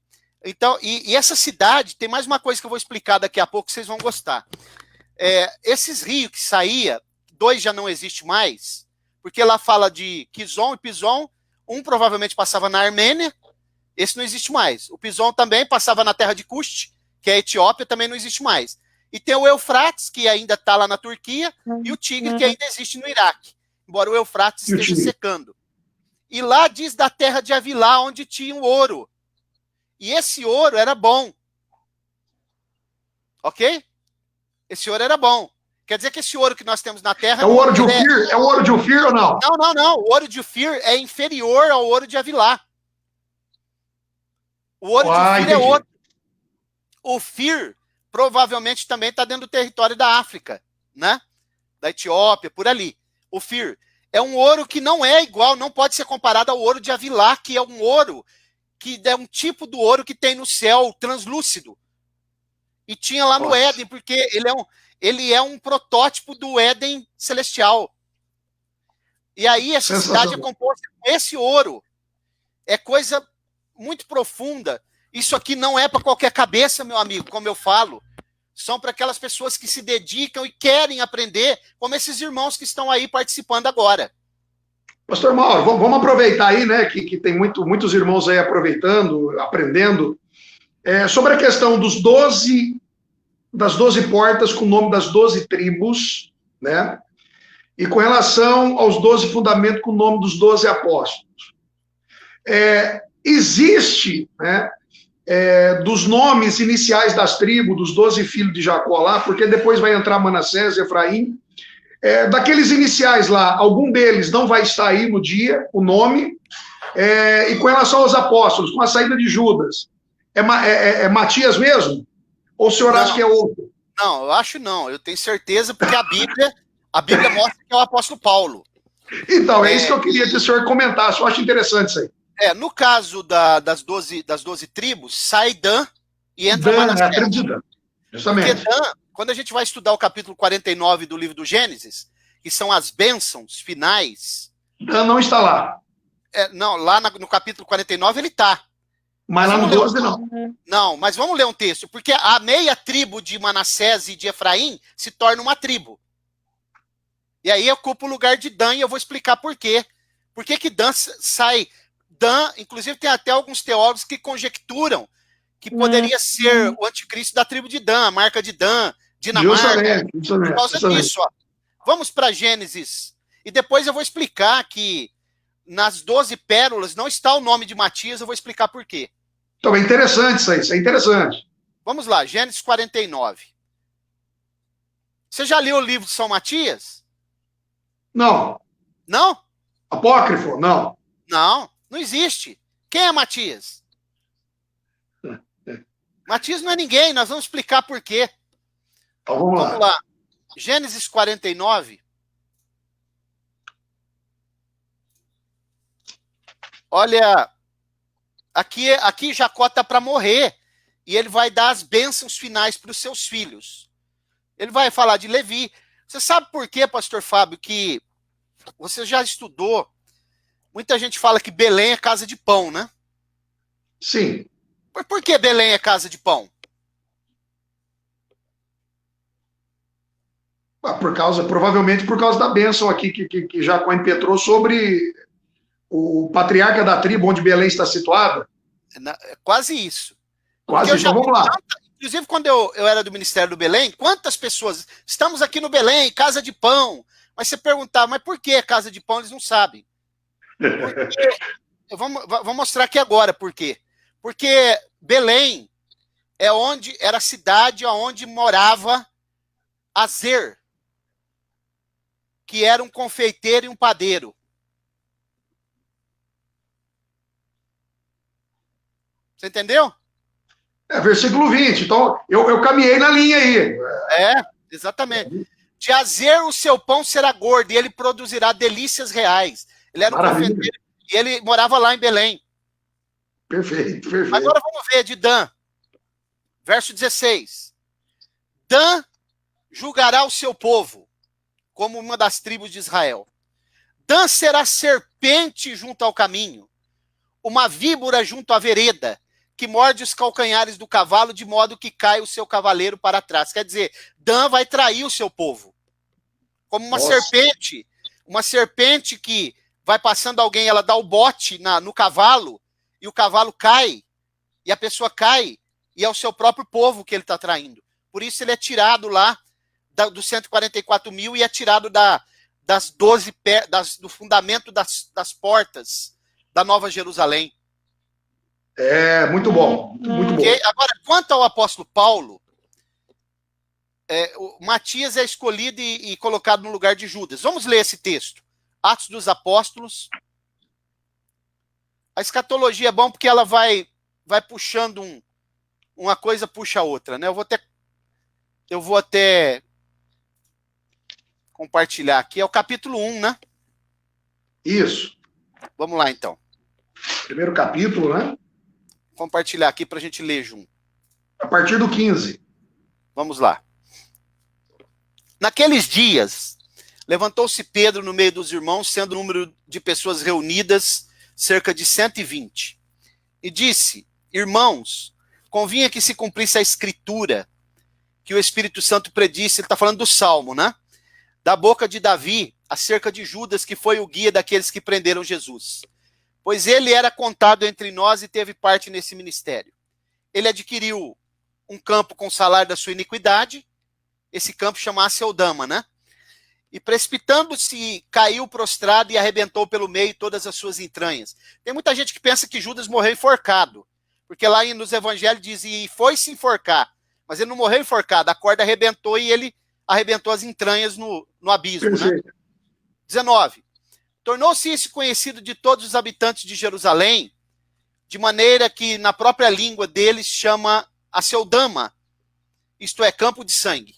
Então, e essa cidade, tem mais uma coisa que eu vou explicar daqui a pouco, vocês vão gostar. Esses rios que saía, 2 já não existe mais, porque lá fala de Quizon e Pison, um provavelmente passava na Armênia, esse não existe mais. O Pison também passava na terra de Cush, que é a Etiópia, também não existe mais. E tem o Eufrates, que ainda está lá na Turquia, e o Tigre, que ainda existe no Iraque, embora o Eufrates esteja secando. E lá diz da terra de Avilá, onde tinha o ouro. E esse ouro era bom. Ok? Esse ouro era bom. Quer dizer que esse ouro que nós temos na terra... É o ouro de Ofir? É o ouro de Ofir ou não? Não. O ouro de Ofir é inferior ao ouro de Avilá. O ouro de Ofir é outro. Ofir provavelmente também está dentro do território da África, né? Da Etiópia, por ali. Ofir é um ouro que não é igual, não pode ser comparado ao ouro de Avilá, que é um ouro que é um tipo do ouro que tem no céu translúcido. E tinha lá no Éden, porque ele é um protótipo do Éden celestial. E aí essa cidade é composta com esse ouro. É coisa muito profunda. Isso aqui não é para qualquer cabeça, meu amigo, como eu falo. São para aquelas pessoas que se dedicam e querem aprender, como esses irmãos que estão aí participando agora. Pastor Mauro, vamos aproveitar aí, né, que tem muitos irmãos aí aproveitando, aprendendo. sobre a questão das 12 portas com o nome das 12 tribos, né? E com relação aos 12 fundamentos com o nome dos 12 apóstolos. Existe, né, dos nomes iniciais das tribos, dos 12 filhos de Jacó lá, porque depois vai entrar Manassés e Efraim, daqueles iniciais lá, algum deles não vai estar aí no dia, o nome, e com relação aos apóstolos, com a saída de Judas, é Matias mesmo? Ou o senhor acha que é outro? Não, eu acho não, eu tenho certeza, porque a Bíblia mostra que é o apóstolo Paulo. Então, é isso que eu queria que o senhor comentasse, eu acho interessante isso aí. No caso das 12 tribos, sai Dan e entra Manassés. A tribo de Dan, justamente. Porque Dan, quando a gente vai estudar o capítulo 49 do livro do Gênesis, que são as bênçãos finais... Dan não está lá. Não, lá no capítulo 49 ele está. Mas lá no 12 não. Não, mas vamos ler um texto, porque a meia tribo de Manassés e de Efraim se torna uma tribo. E aí ocupa o lugar de Dan, e eu vou explicar por quê. Por que Dan sai... Dan, inclusive tem até alguns teólogos que conjecturam que poderia ser o anticristo da tribo de Dan, a marca de Dan, Dinamarca. Por causa disso, ó. Vamos para Gênesis. E depois eu vou explicar que nas 12 pérolas não está o nome de Matias, eu vou explicar por quê. Então, é interessante isso é interessante. Vamos lá, Gênesis 49. Você já leu o livro de São Matias? Não. Não? Apócrifo? Não. Não existe. Quem é Matias? Matias não é ninguém, nós vamos explicar por quê. Então vamos lá. Gênesis 49. Olha, aqui Jacó está para morrer, e ele vai dar as bênçãos finais para os seus filhos. Ele vai falar de Levi. Você sabe por quê, pastor Fábio, que você já estudou? Muita gente fala que Belém é casa de pão, né? Sim. Por que Belém é casa de pão? Provavelmente por causa da bênção aqui que Jacó impetrou sobre o patriarca da tribo onde Belém está situada. É quase isso. Quase isso, vamos lá. Inclusive, quando eu era do Ministério do Belém, quantas pessoas... Estamos aqui no Belém, casa de pão. Mas você perguntava, mas por que casa de pão? Eles não sabem. Eu vou mostrar aqui agora por quê. Porque Belém era a cidade onde morava Azer, que era um confeiteiro e um padeiro. Você entendeu? Versículo 20. Então, eu caminhei na linha aí. Exatamente. De Azer o seu pão será gordo, e ele produzirá delícias reais. Ele era um confeiteiro, e ele morava lá em Belém. Perfeito. Agora vamos ver de Dan. Verso 16. Dan julgará o seu povo, como uma das tribos de Israel. Dan será serpente junto ao caminho, uma víbora junto à vereda, que morde os calcanhares do cavalo, de modo que cai o seu cavaleiro para trás. Quer dizer, Dan vai trair o seu povo. Como uma serpente que vai passando alguém, ela dá o bote no cavalo, e o cavalo cai, e a pessoa cai, e é o seu próprio povo que ele está traindo. Por isso ele é tirado lá dos 144 mil e é tirado das 12 do fundamento das portas da Nova Jerusalém. Muito bom. Muito bom. Agora, quanto ao apóstolo Paulo, o Matias é escolhido e colocado no lugar de Judas. Vamos ler esse texto. Atos dos Apóstolos. A escatologia é bom porque ela vai puxando uma coisa, puxa a outra, né? Eu vou até compartilhar aqui. É o capítulo 1, né? Isso. Vamos lá, então. Primeiro capítulo, né? Compartilhar aqui para a gente ler junto. A partir do 15. Vamos lá. Naqueles dias, levantou-se Pedro no meio dos irmãos, sendo o número de pessoas reunidas cerca de 120. E disse: irmãos, convinha que se cumprisse a escritura que o Espírito Santo predisse, ele está falando do Salmo, né? Da boca de Davi, acerca de Judas, que foi o guia daqueles que prenderam Jesus. Pois ele era contado entre nós e teve parte nesse ministério. ele adquiriu um campo com o salário da sua iniquidade, esse campo chamasse Eldama, né? E precipitando-se, caiu prostrado e arrebentou pelo meio todas as suas entranhas. Tem muita gente que pensa que Judas morreu enforcado, porque lá nos evangelhos diz, e foi se enforcar, mas ele não morreu enforcado, a corda arrebentou e ele arrebentou as entranhas no abismo, né? 19. Tornou-se isso conhecido de todos os habitantes de Jerusalém, de maneira que na própria língua deles chama Aceldama, isto é, campo de sangue.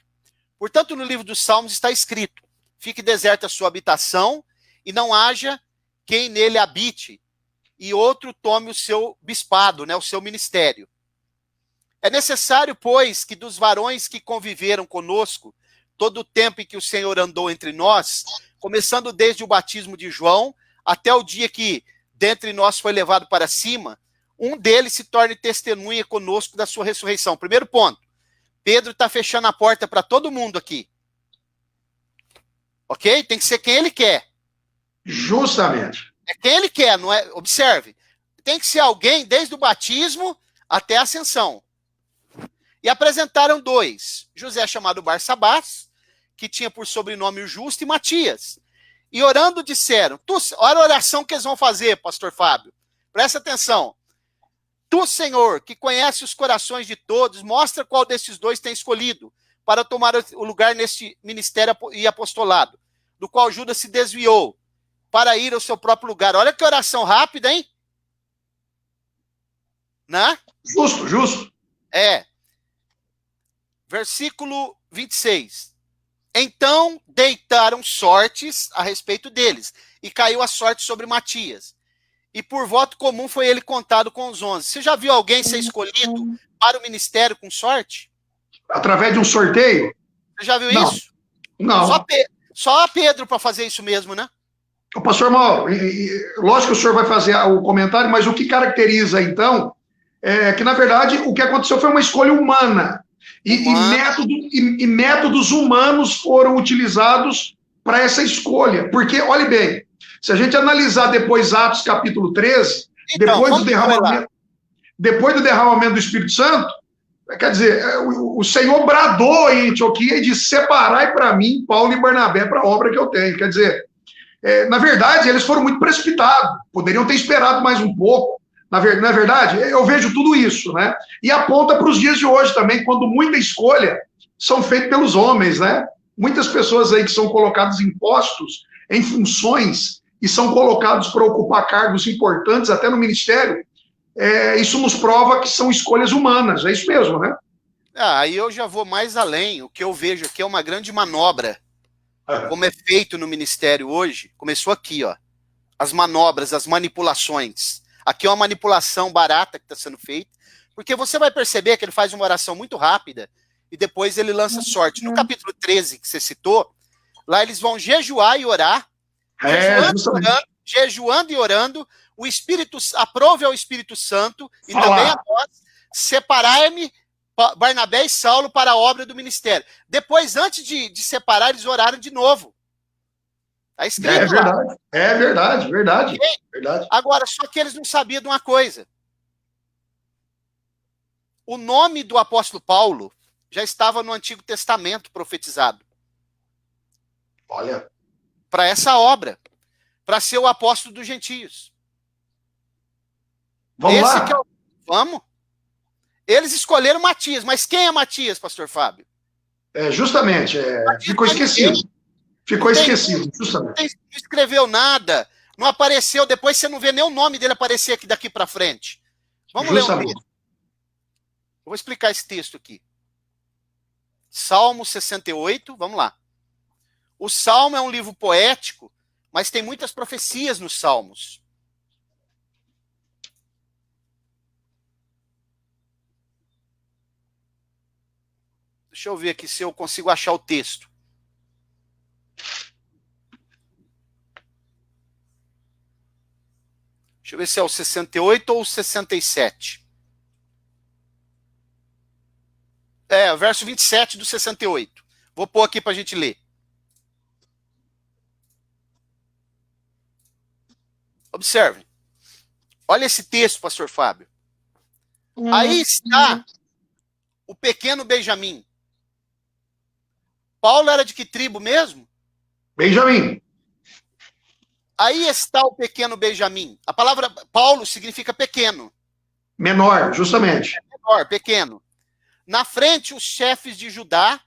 Portanto, no livro dos Salmos está escrito, fique deserta a sua habitação e não haja quem nele habite, e outro tome o seu bispado, né, o seu ministério. É necessário, pois, que dos varões que conviveram conosco, todo o tempo em que o Senhor andou entre nós, começando desde o batismo de João, até o dia que dentre nós foi levado para cima, um deles se torne testemunha conosco da sua ressurreição. Primeiro ponto, Pedro está fechando a porta para todo mundo aqui. Ok? Tem que ser quem ele quer. Justamente. É quem ele quer, não é? Observe. Tem que ser alguém desde o batismo até a ascensão. E apresentaram dois. José chamado Barsabás, que tinha por sobrenome o Justo, e Matias. E orando disseram, olha a oração que eles vão fazer, pastor Fábio. Presta atenção. Tu, Senhor, que conhece os corações de todos, mostra qual desses dois tem escolhido para tomar o lugar neste ministério e apostolado, do qual Judas se desviou, para ir ao seu próprio lugar. Olha que oração rápida, hein? Né? Justo, justo. É. Versículo 26. Então deitaram sortes a respeito deles, e caiu a sorte sobre Matias. E por voto comum foi ele contado com os 11. Você já viu alguém ser escolhido para o ministério com sorte? Através de um sorteio? Você já viu Não. isso? Não. Só Pedro para fazer isso mesmo, né? O pastor Mauro, lógico que o senhor vai fazer o comentário, mas o que caracteriza, então, é que, na verdade, o que aconteceu foi uma escolha humana. E métodos humanos foram utilizados para essa escolha. Porque, olhe bem, se a gente analisar depois Atos capítulo 13, então, depois do derramamento do Espírito Santo, quer dizer, o Senhor bradou em Antioquia e disse, separai para mim Paulo e Barnabé para a obra que eu tenho. Quer dizer, na verdade, eles foram muito precipitados, poderiam ter esperado mais um pouco. Não é verdade? Eu vejo tudo isso, né? E aponta para os dias de hoje também, quando muita escolha são feitas pelos homens, né? Muitas pessoas aí que são colocadas em postos, em funções, e são colocados para ocupar cargos importantes, até no ministério, isso nos prova que são escolhas humanas, é isso mesmo, né? Aí eu já vou mais além. O que eu vejo aqui é uma grande manobra, como é feito no ministério hoje. Começou aqui, ó. As manobras, as manipulações. Aqui é uma manipulação barata que está sendo feita, porque você vai perceber que ele faz uma oração muito rápida e depois ele lança sorte. No capítulo 13 que você citou, lá eles vão jejuar e orar, jejuando e orando, o Espírito aprove ao Espírito Santo e também a nós, separar-me Barnabé e Saulo para a obra do ministério. Depois, antes de separar, eles oraram de novo. Está escrito lá. É verdade. Agora, só que eles não sabiam de uma coisa. O nome do apóstolo Paulo já estava no Antigo Testamento profetizado. Olha. Para essa obra. Para ser o apóstolo dos gentios. Vamos lá? Vamos. Eles escolheram Matias. Mas quem é Matias, pastor Fábio? Justamente. Ficou esquecido. Ficou esquecido, justamente. Não escreveu nada, não apareceu, depois você não vê nem o nome dele aparecer aqui daqui para frente. Vamos ler um texto. Eu vou explicar esse texto aqui. Salmo 68, vamos lá. O Salmo é um livro poético, mas tem muitas profecias nos Salmos. Deixa eu ver aqui se eu consigo achar o texto. Deixa eu ver se é o 68 ou o 67. O verso 27 do 68. Vou pôr aqui para a gente ler. Observe. Olha esse texto, pastor Fábio. Aí está o pequeno Benjamim. Paulo era de que tribo mesmo? Benjamim. Aí está o pequeno Benjamim. A palavra Paulo significa pequeno. Menor, justamente. Menor, pequeno. Na frente, os chefes de Judá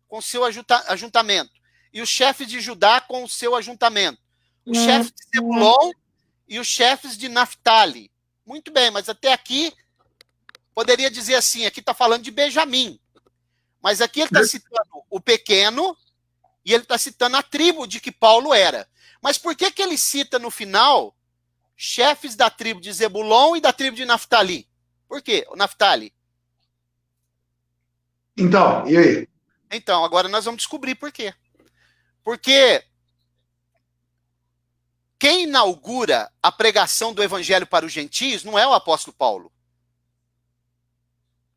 com seu ajuntamento. E os chefes de Judá com o seu ajuntamento. Os chefes de Zebulon e os chefes de Naftali. Muito bem, mas até aqui, poderia dizer assim, aqui está falando de Benjamim. Mas aqui ele está citando o pequeno e ele está citando a tribo de que Paulo era. Mas por que ele cita no final chefes da tribo de Zebulon e da tribo de Naftali? Por quê? O Naftali. Então, e aí? Então, agora nós vamos descobrir por quê. Porque quem inaugura a pregação do evangelho para os gentios não é o apóstolo Paulo.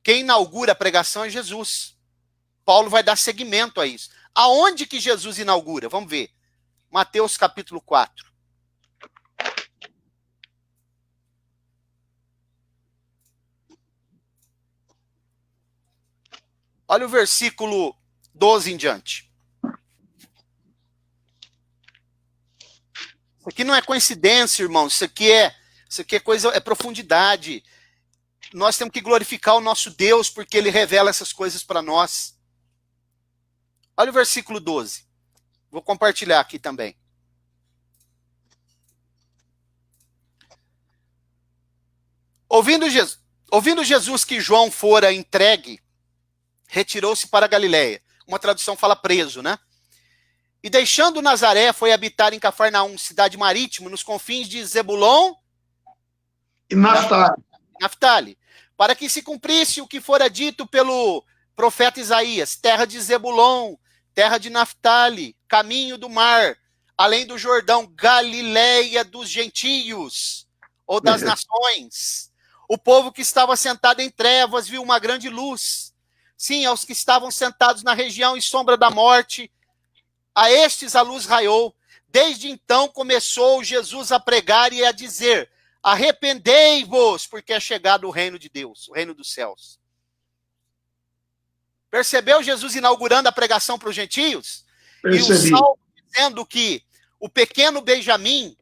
Quem inaugura a pregação é Jesus. Paulo vai dar seguimento a isso. Aonde que Jesus inaugura? Vamos ver. Mateus capítulo 4. Olha o versículo 12 em diante. Isso aqui não é coincidência, irmãos. Isso aqui é coisa, é profundidade. Nós temos que glorificar o nosso Deus porque ele revela essas coisas para nós. Olha o versículo 12. Vou compartilhar aqui também. Ouvindo Jesus que João fora entregue, retirou-se para a Galiléia. Uma tradução fala preso, né? E deixando Nazaré, foi habitar em Cafarnaum, cidade marítima, nos confins de Zebulon E Naftali. Para que se cumprisse o que fora dito pelo profeta Isaías, terra de Zebulon, terra de Naftali, caminho do mar, além do Jordão, Galiléia dos gentios, ou das nações. O povo que estava sentado em trevas viu uma grande luz. Sim, aos que estavam sentados na região e sombra da morte, a estes a luz raiou. Desde então começou Jesus a pregar e a dizer: arrependei-vos, porque é chegado o reino de Deus, o reino dos céus. Percebeu Jesus inaugurando a pregação para os gentios? Percebi. E o Salmo dizendo que o pequeno Benjamim,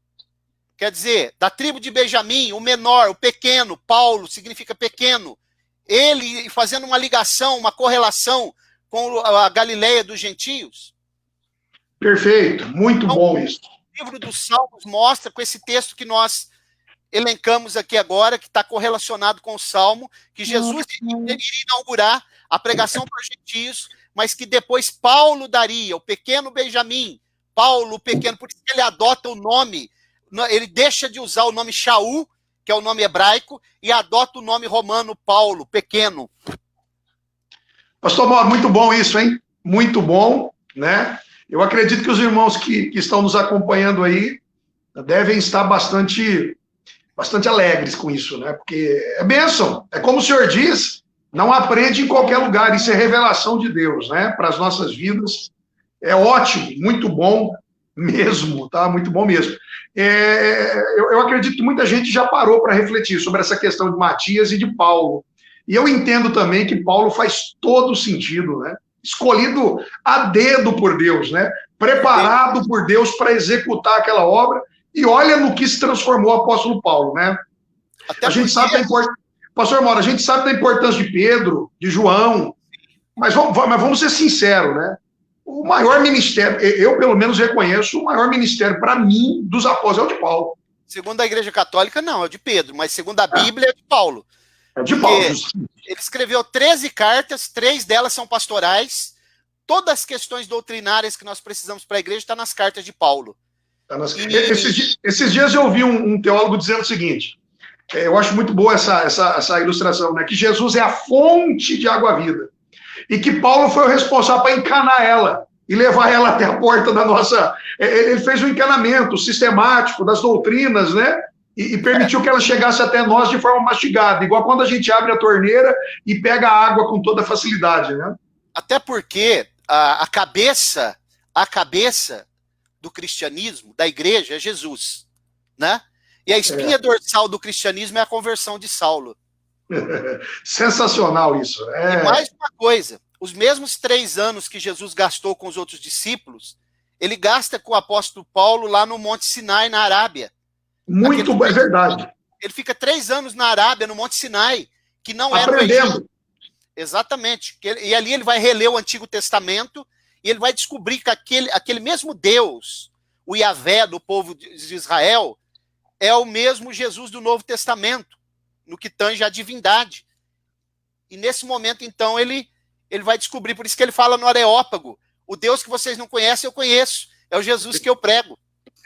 quer dizer, da tribo de Benjamim, o menor, o pequeno, Paulo, significa pequeno, ele fazendo uma ligação, uma correlação com a Galileia dos gentios. Perfeito, muito Então, bom isso. O livro dos Salmos mostra com esse texto que nós elencamos aqui agora, que está correlacionado com o Salmo, que Jesus iria inaugurar a pregação para os gentios, mas que depois Paulo daria, o pequeno Benjamim, Paulo, o pequeno, por isso que ele adota o nome, ele deixa de usar o nome Shaul, que é o nome hebraico, e adota o nome romano Paulo, pequeno. Pastor Mauro, muito bom isso, hein? Muito bom, né? Eu acredito que os irmãos que estão nos acompanhando aí devem estar bastante alegres com isso, né? Porque é bênção. É como o senhor diz, não aprende em qualquer lugar. Isso é revelação de Deus, né? Para as nossas vidas. É ótimo, muito bom mesmo, tá? Muito bom mesmo. Eu acredito que muita gente já parou para refletir sobre essa questão de Matias e de Paulo. E eu entendo também que Paulo faz todo sentido, né? Escolhido a dedo por Deus, né? Preparado por Deus para executar aquela obra. E olha no que se transformou o apóstolo Paulo, né? Até a gente sabe da importância. Pastor Mauro, a gente sabe da importância de Pedro, de João, mas vamos ser sinceros, né? O maior ministério, eu pelo menos reconheço, o maior ministério para mim dos apóstolos é o de Paulo. Segundo a Igreja Católica, não, é o de Pedro, mas segundo a Bíblia, é de Paulo. É de Paulo. Ele escreveu 13 cartas, 3 delas são pastorais. Todas as questões doutrinárias que nós precisamos para a igreja estão nas cartas de Paulo. Esses dias eu ouvi um teólogo dizendo o seguinte, eu acho muito boa essa ilustração, né? Que Jesus é a fonte de água-vida e que Paulo foi o responsável para encanar ela e levar ela até a porta da nossa... Ele fez um encanamento sistemático das doutrinas, né? E permitiu que ela chegasse até nós de forma mastigada, igual quando a gente abre a torneira e pega a água com toda facilidade, né? Até porque a cabeça do cristianismo, da igreja, é Jesus, né? E a espinha dorsal do cristianismo é a conversão de Saulo. Sensacional isso. E mais uma coisa, os mesmos 3 anos que Jesus gastou com os outros discípulos, ele gasta com o apóstolo Paulo lá no Monte Sinai, na Arábia. Muito, é verdade. Ele fica 3 anos na Arábia, no Monte Sinai, que não era o Egito. Exatamente. E ali ele vai reler o Antigo Testamento e ele vai descobrir que aquele mesmo Deus, o Yahvé do povo de Israel, é o mesmo Jesus do Novo Testamento, no que tange a divindade. E nesse momento, então, ele vai descobrir, por isso que ele fala no Areópago, o Deus que vocês não conhecem, eu conheço, é o Jesus que eu prego.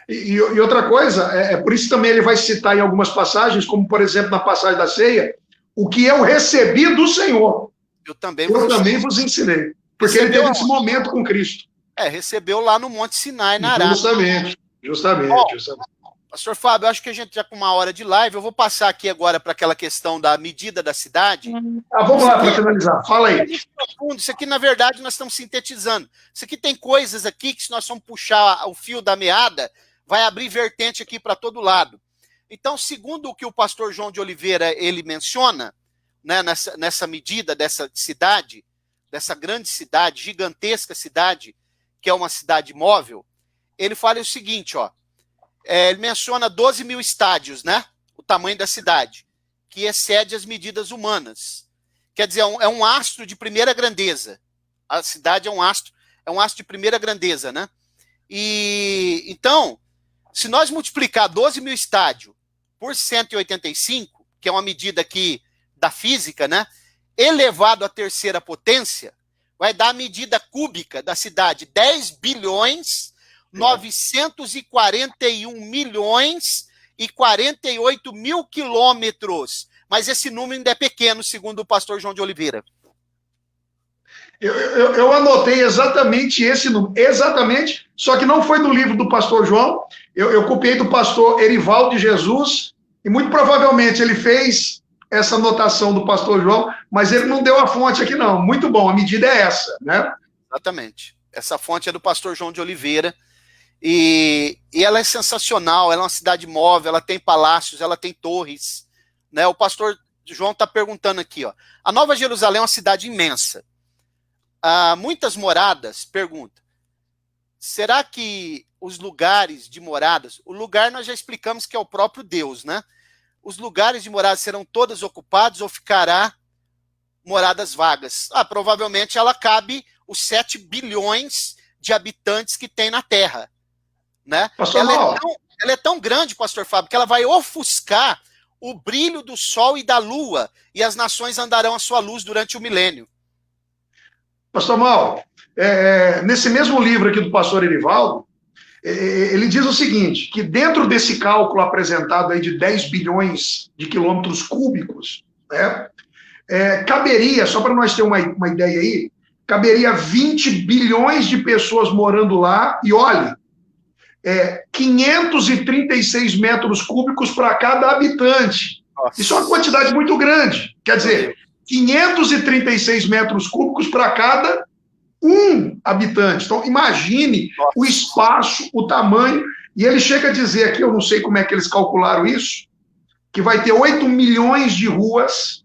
E outra coisa, por isso também ele vai citar em algumas passagens, como por exemplo na passagem da ceia, o que eu recebi do Senhor. Eu também vos ensinei. Porque ele teve esse momento com Cristo. Recebeu lá no Monte Sinai, na Arábia. Justamente. Pastor Fábio, eu acho que a gente já com 1 hora de live, eu vou passar aqui agora para aquela questão da medida da cidade. Vamos lá para finalizar, fala aí. Isso aqui, na verdade, nós estamos sintetizando. Isso aqui tem coisas aqui que se nós formos puxar o fio da meada, vai abrir vertente aqui para todo lado. Então, segundo o que o pastor João de Oliveira, ele menciona, né, nessa medida dessa cidade, dessa grande cidade, gigantesca cidade, que é uma cidade móvel, ele fala o seguinte, ó, ele menciona 12 mil estádios, né? O tamanho da cidade, que excede as medidas humanas. Quer dizer, é um astro de primeira grandeza. A cidade é um astro de primeira grandeza, né? E então, se nós multiplicar 12 mil estádios por 185, que é uma medida aqui da física, né? Elevado à terceira potência, vai dar a medida cúbica da cidade, 10 bilhões 941 milhões e 48 mil quilômetros. Mas esse número ainda é pequeno, segundo o pastor João de Oliveira. Eu anotei exatamente esse número, exatamente, só que não foi do livro do pastor João, eu copiei do pastor Erivaldo de Jesus, e muito provavelmente ele fez essa anotação do pastor João, mas ele não deu a fonte aqui não. Muito bom, a medida é essa, né? Exatamente. Essa fonte é do pastor João de Oliveira, e ela é sensacional, ela é uma cidade móvel, ela tem palácios, ela tem torres, né? O pastor João está perguntando aqui, ó, a Nova Jerusalém é uma cidade imensa, muitas moradas, pergunta, será que os lugares de moradas, o lugar nós já explicamos que é o próprio Deus, né? Os lugares de moradas serão todas ocupados ou ficará moradas vagas? Provavelmente ela cabe os 7 bilhões de habitantes que tem na Terra, né? Ela é tão grande, pastor Fábio, que ela vai ofuscar o brilho do sol e da lua, e as nações andarão à sua luz durante o milênio. Pastor Mauro, nesse mesmo livro aqui do pastor Erivaldo, ele diz o seguinte, que dentro desse cálculo apresentado aí de 10 bilhões de quilômetros cúbicos, né, caberia, só para nós ter uma ideia aí, caberia 20 bilhões de pessoas morando lá, e olhe, 536 metros cúbicos para cada habitante. Nossa. Isso é uma quantidade muito grande. Quer dizer, 536 metros cúbicos para cada habitante. Então, imagine o espaço, o tamanho, e ele chega a dizer aqui, eu não sei como é que eles calcularam isso, que vai ter 8 milhões de ruas,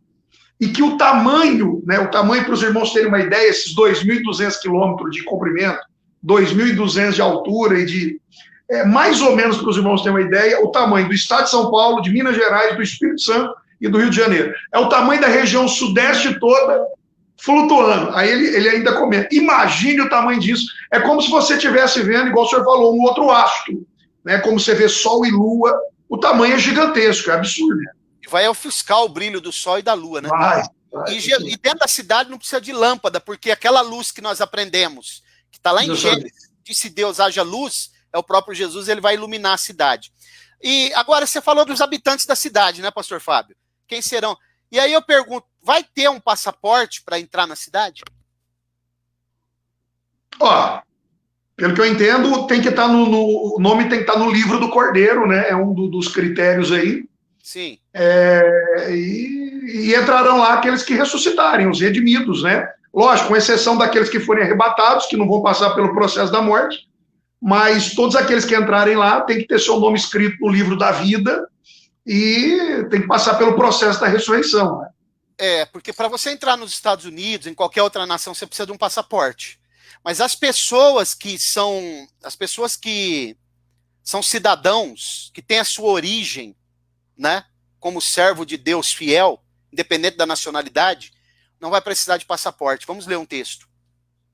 e que o tamanho para os irmãos terem uma ideia, esses 2.200 quilômetros de comprimento, 2.200 de altura e de... mais ou menos para os irmãos terem uma ideia, o tamanho do estado de São Paulo, de Minas Gerais, do Espírito Santo e do Rio de Janeiro. É o tamanho da região sudeste toda flutuando. Aí ele ainda comenta. Imagine o tamanho disso. É como se você estivesse vendo, igual o senhor falou, um outro astro. Né? Como você vê Sol e Lua. O tamanho é gigantesco, é absurdo. E vai ofuscar o brilho do Sol e da Lua, né? E dentro da cidade não precisa de lâmpada, porque aquela luz que nós aprendemos, que está lá em Gênesis, que se Deus haja luz, é o próprio Jesus, ele vai iluminar a cidade. E agora você falou dos habitantes da cidade, né, pastor Fábio? Quem serão? E aí eu pergunto, vai ter um passaporte para entrar na cidade? Pelo que eu entendo, tem que estar o nome tem que estar no livro do Cordeiro, né? É um dos critérios aí. Sim. E entrarão lá aqueles que ressuscitarem, os redimidos, né? Lógico, com exceção daqueles que forem arrebatados, que não vão passar pelo processo da morte, mas todos aqueles que entrarem lá têm que ter seu nome escrito no livro da vida e tem que passar pelo processo da ressurreição. Né? Porque para você entrar nos Estados Unidos, em qualquer outra nação, você precisa de um passaporte. Mas as pessoas que são cidadãos, que têm a sua origem, né, como servo de Deus fiel, independente da nacionalidade, não vai precisar de passaporte. Vamos ler um texto.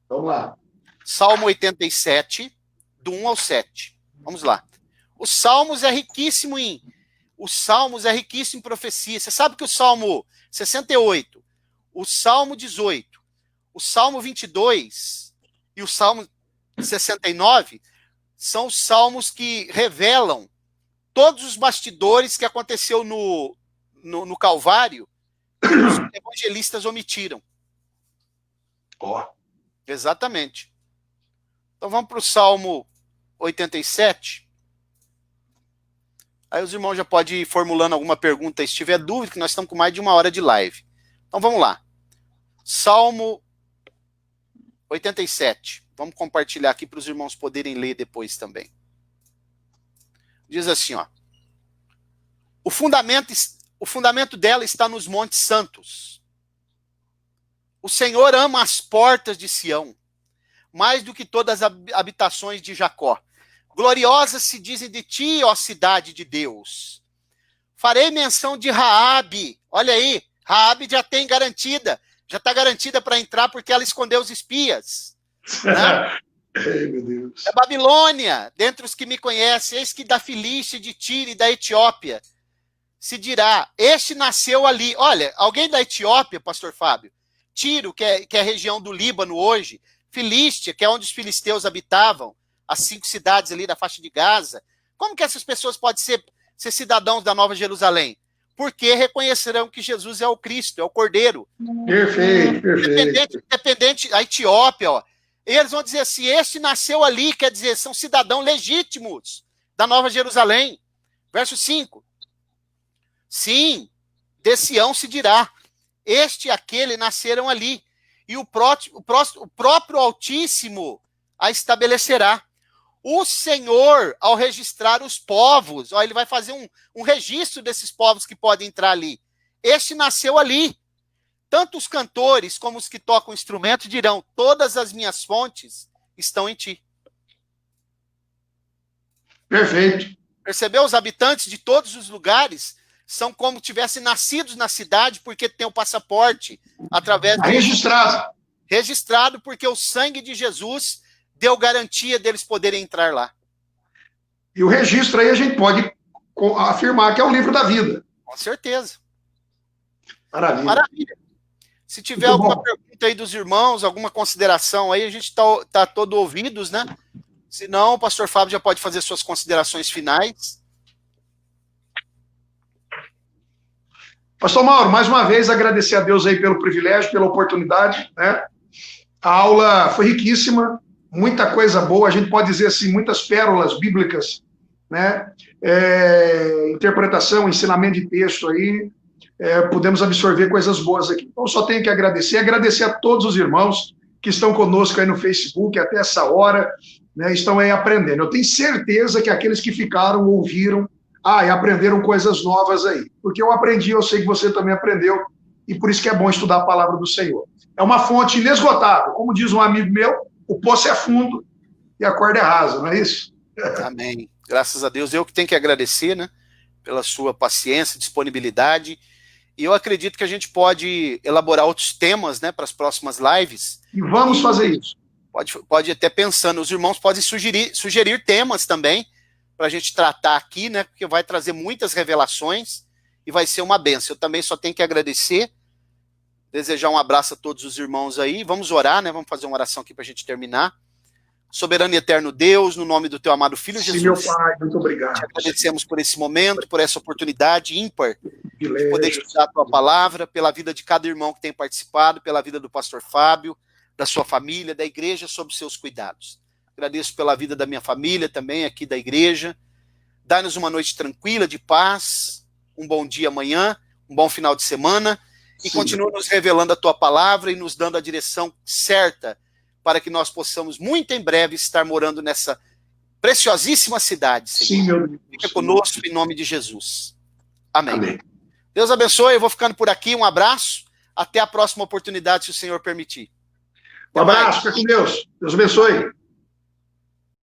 Vamos lá. Salmo 87, do 1 ao 7. Vamos lá. O Salmos é riquíssimo em profecia. Você sabe que o Salmo 68, o Salmo 18, o Salmo 22 e o Salmo 69 são os salmos que revelam todos os bastidores que aconteceu no Calvário que os evangelistas omitiram. Exatamente. Então vamos para o Salmo 87. Aí os irmãos já podem ir formulando alguma pergunta, se tiver dúvida, que nós estamos com mais de 1 hora de live. Então vamos lá. Salmo 87. Vamos compartilhar aqui para os irmãos poderem ler depois também. Diz assim, ó. O fundamento dela está nos montes santos. O Senhor ama as portas de Sião, mais do que todas as habitações de Jacó. Gloriosas se dizem de ti, ó cidade de Deus. Farei menção de Raabe. Olha aí, Raabe já tem garantida. Já está garantida para entrar porque ela escondeu os espias. Né? Ai, meu Deus. É Babilônia, dentre os que me conhecem, eis que da Filístia, de Tiro e da Etiópia, se dirá, este nasceu ali. Olha, alguém da Etiópia, pastor Fábio, Tiro, que é a região do Líbano hoje, Filístia, que é onde os filisteus habitavam, as 5 cidades ali da faixa de Gaza. Como que essas pessoas podem ser cidadãos da Nova Jerusalém? Porque reconhecerão que Jesus é o Cristo, é o Cordeiro. Perfeito, perfeito. Independente, a Etiópia, ó, eles vão dizer assim, este nasceu ali, quer dizer, são cidadãos legítimos da Nova Jerusalém. Verso 5. Sim, de Sião se dirá, este e aquele nasceram ali, e o próprio Altíssimo a estabelecerá. O Senhor, ao registrar os povos, ó, ele vai fazer um registro desses povos que podem entrar ali. Este nasceu ali. Tanto os cantores como os que tocam instrumento dirão, todas as minhas fontes estão em ti. Perfeito. Percebeu? Os habitantes de todos os lugares são como tivessem nascidos na cidade porque tem o passaporte através do... Registrado. Registrado porque o sangue de Jesus deu garantia deles poderem entrar lá. E o registro aí a gente pode afirmar que é o livro da vida. Com certeza. Maravilha. Maravilha. Se tiver Muito alguma bom. pergunta aí dos irmãos, alguma consideração aí, a gente tá todo ouvidos, né? Se não, o pastor Fábio já pode fazer suas considerações finais. Pastor Mauro, mais uma vez agradecer a Deus aí pelo privilégio, pela oportunidade, né? A aula foi riquíssima, muita coisa boa, a gente pode dizer assim, muitas pérolas bíblicas, né? Interpretação, ensinamento de texto aí, podemos absorver coisas boas aqui. Então, só tenho que agradecer a todos os irmãos que estão conosco aí no Facebook até essa hora, né? Estão aí aprendendo. Eu tenho certeza que aqueles que ficaram, ouviram, e aprenderam coisas novas aí. Porque eu aprendi, eu sei que você também aprendeu, e por isso que é bom estudar a palavra do Senhor. É uma fonte inesgotável. Como diz um amigo meu, o poço é fundo e a corda é rasa, não é isso? Amém. Graças a Deus. Eu que tenho que agradecer, né? Pela sua paciência, disponibilidade. E eu acredito que a gente pode elaborar outros temas, né? Para as próximas lives. E vamos fazer isso. Pode até pensando, os irmãos podem sugerir temas também, para a gente tratar aqui, né? Porque vai trazer muitas revelações e vai ser uma bênção. Eu também só tenho que agradecer, desejar um abraço a todos os irmãos aí. Vamos orar, né? Vamos fazer uma oração aqui para a gente terminar. Soberano e eterno Deus, no nome do teu amado Filho Jesus. Sim, meu Pai, muito obrigado. Te agradecemos por esse momento, por essa oportunidade ímpar de poder estudar a tua palavra, pela vida de cada irmão que tem participado, pela vida do pastor Fábio, da sua família, da igreja, sob seus cuidados. Agradeço pela vida da minha família também, aqui da igreja. Dá-nos uma noite tranquila, de paz, um bom dia amanhã, um bom final de semana, e continua nos revelando a tua palavra e nos dando a direção certa para que nós possamos, muito em breve, estar morando nessa preciosíssima cidade, Senhor. Sim, meu Deus. Fica conosco em nome de Jesus. Amém. Amém. Deus abençoe, eu vou ficando por aqui, um abraço. Até a próxima oportunidade, se o Senhor permitir. Um abraço, fica com Deus. Deus abençoe.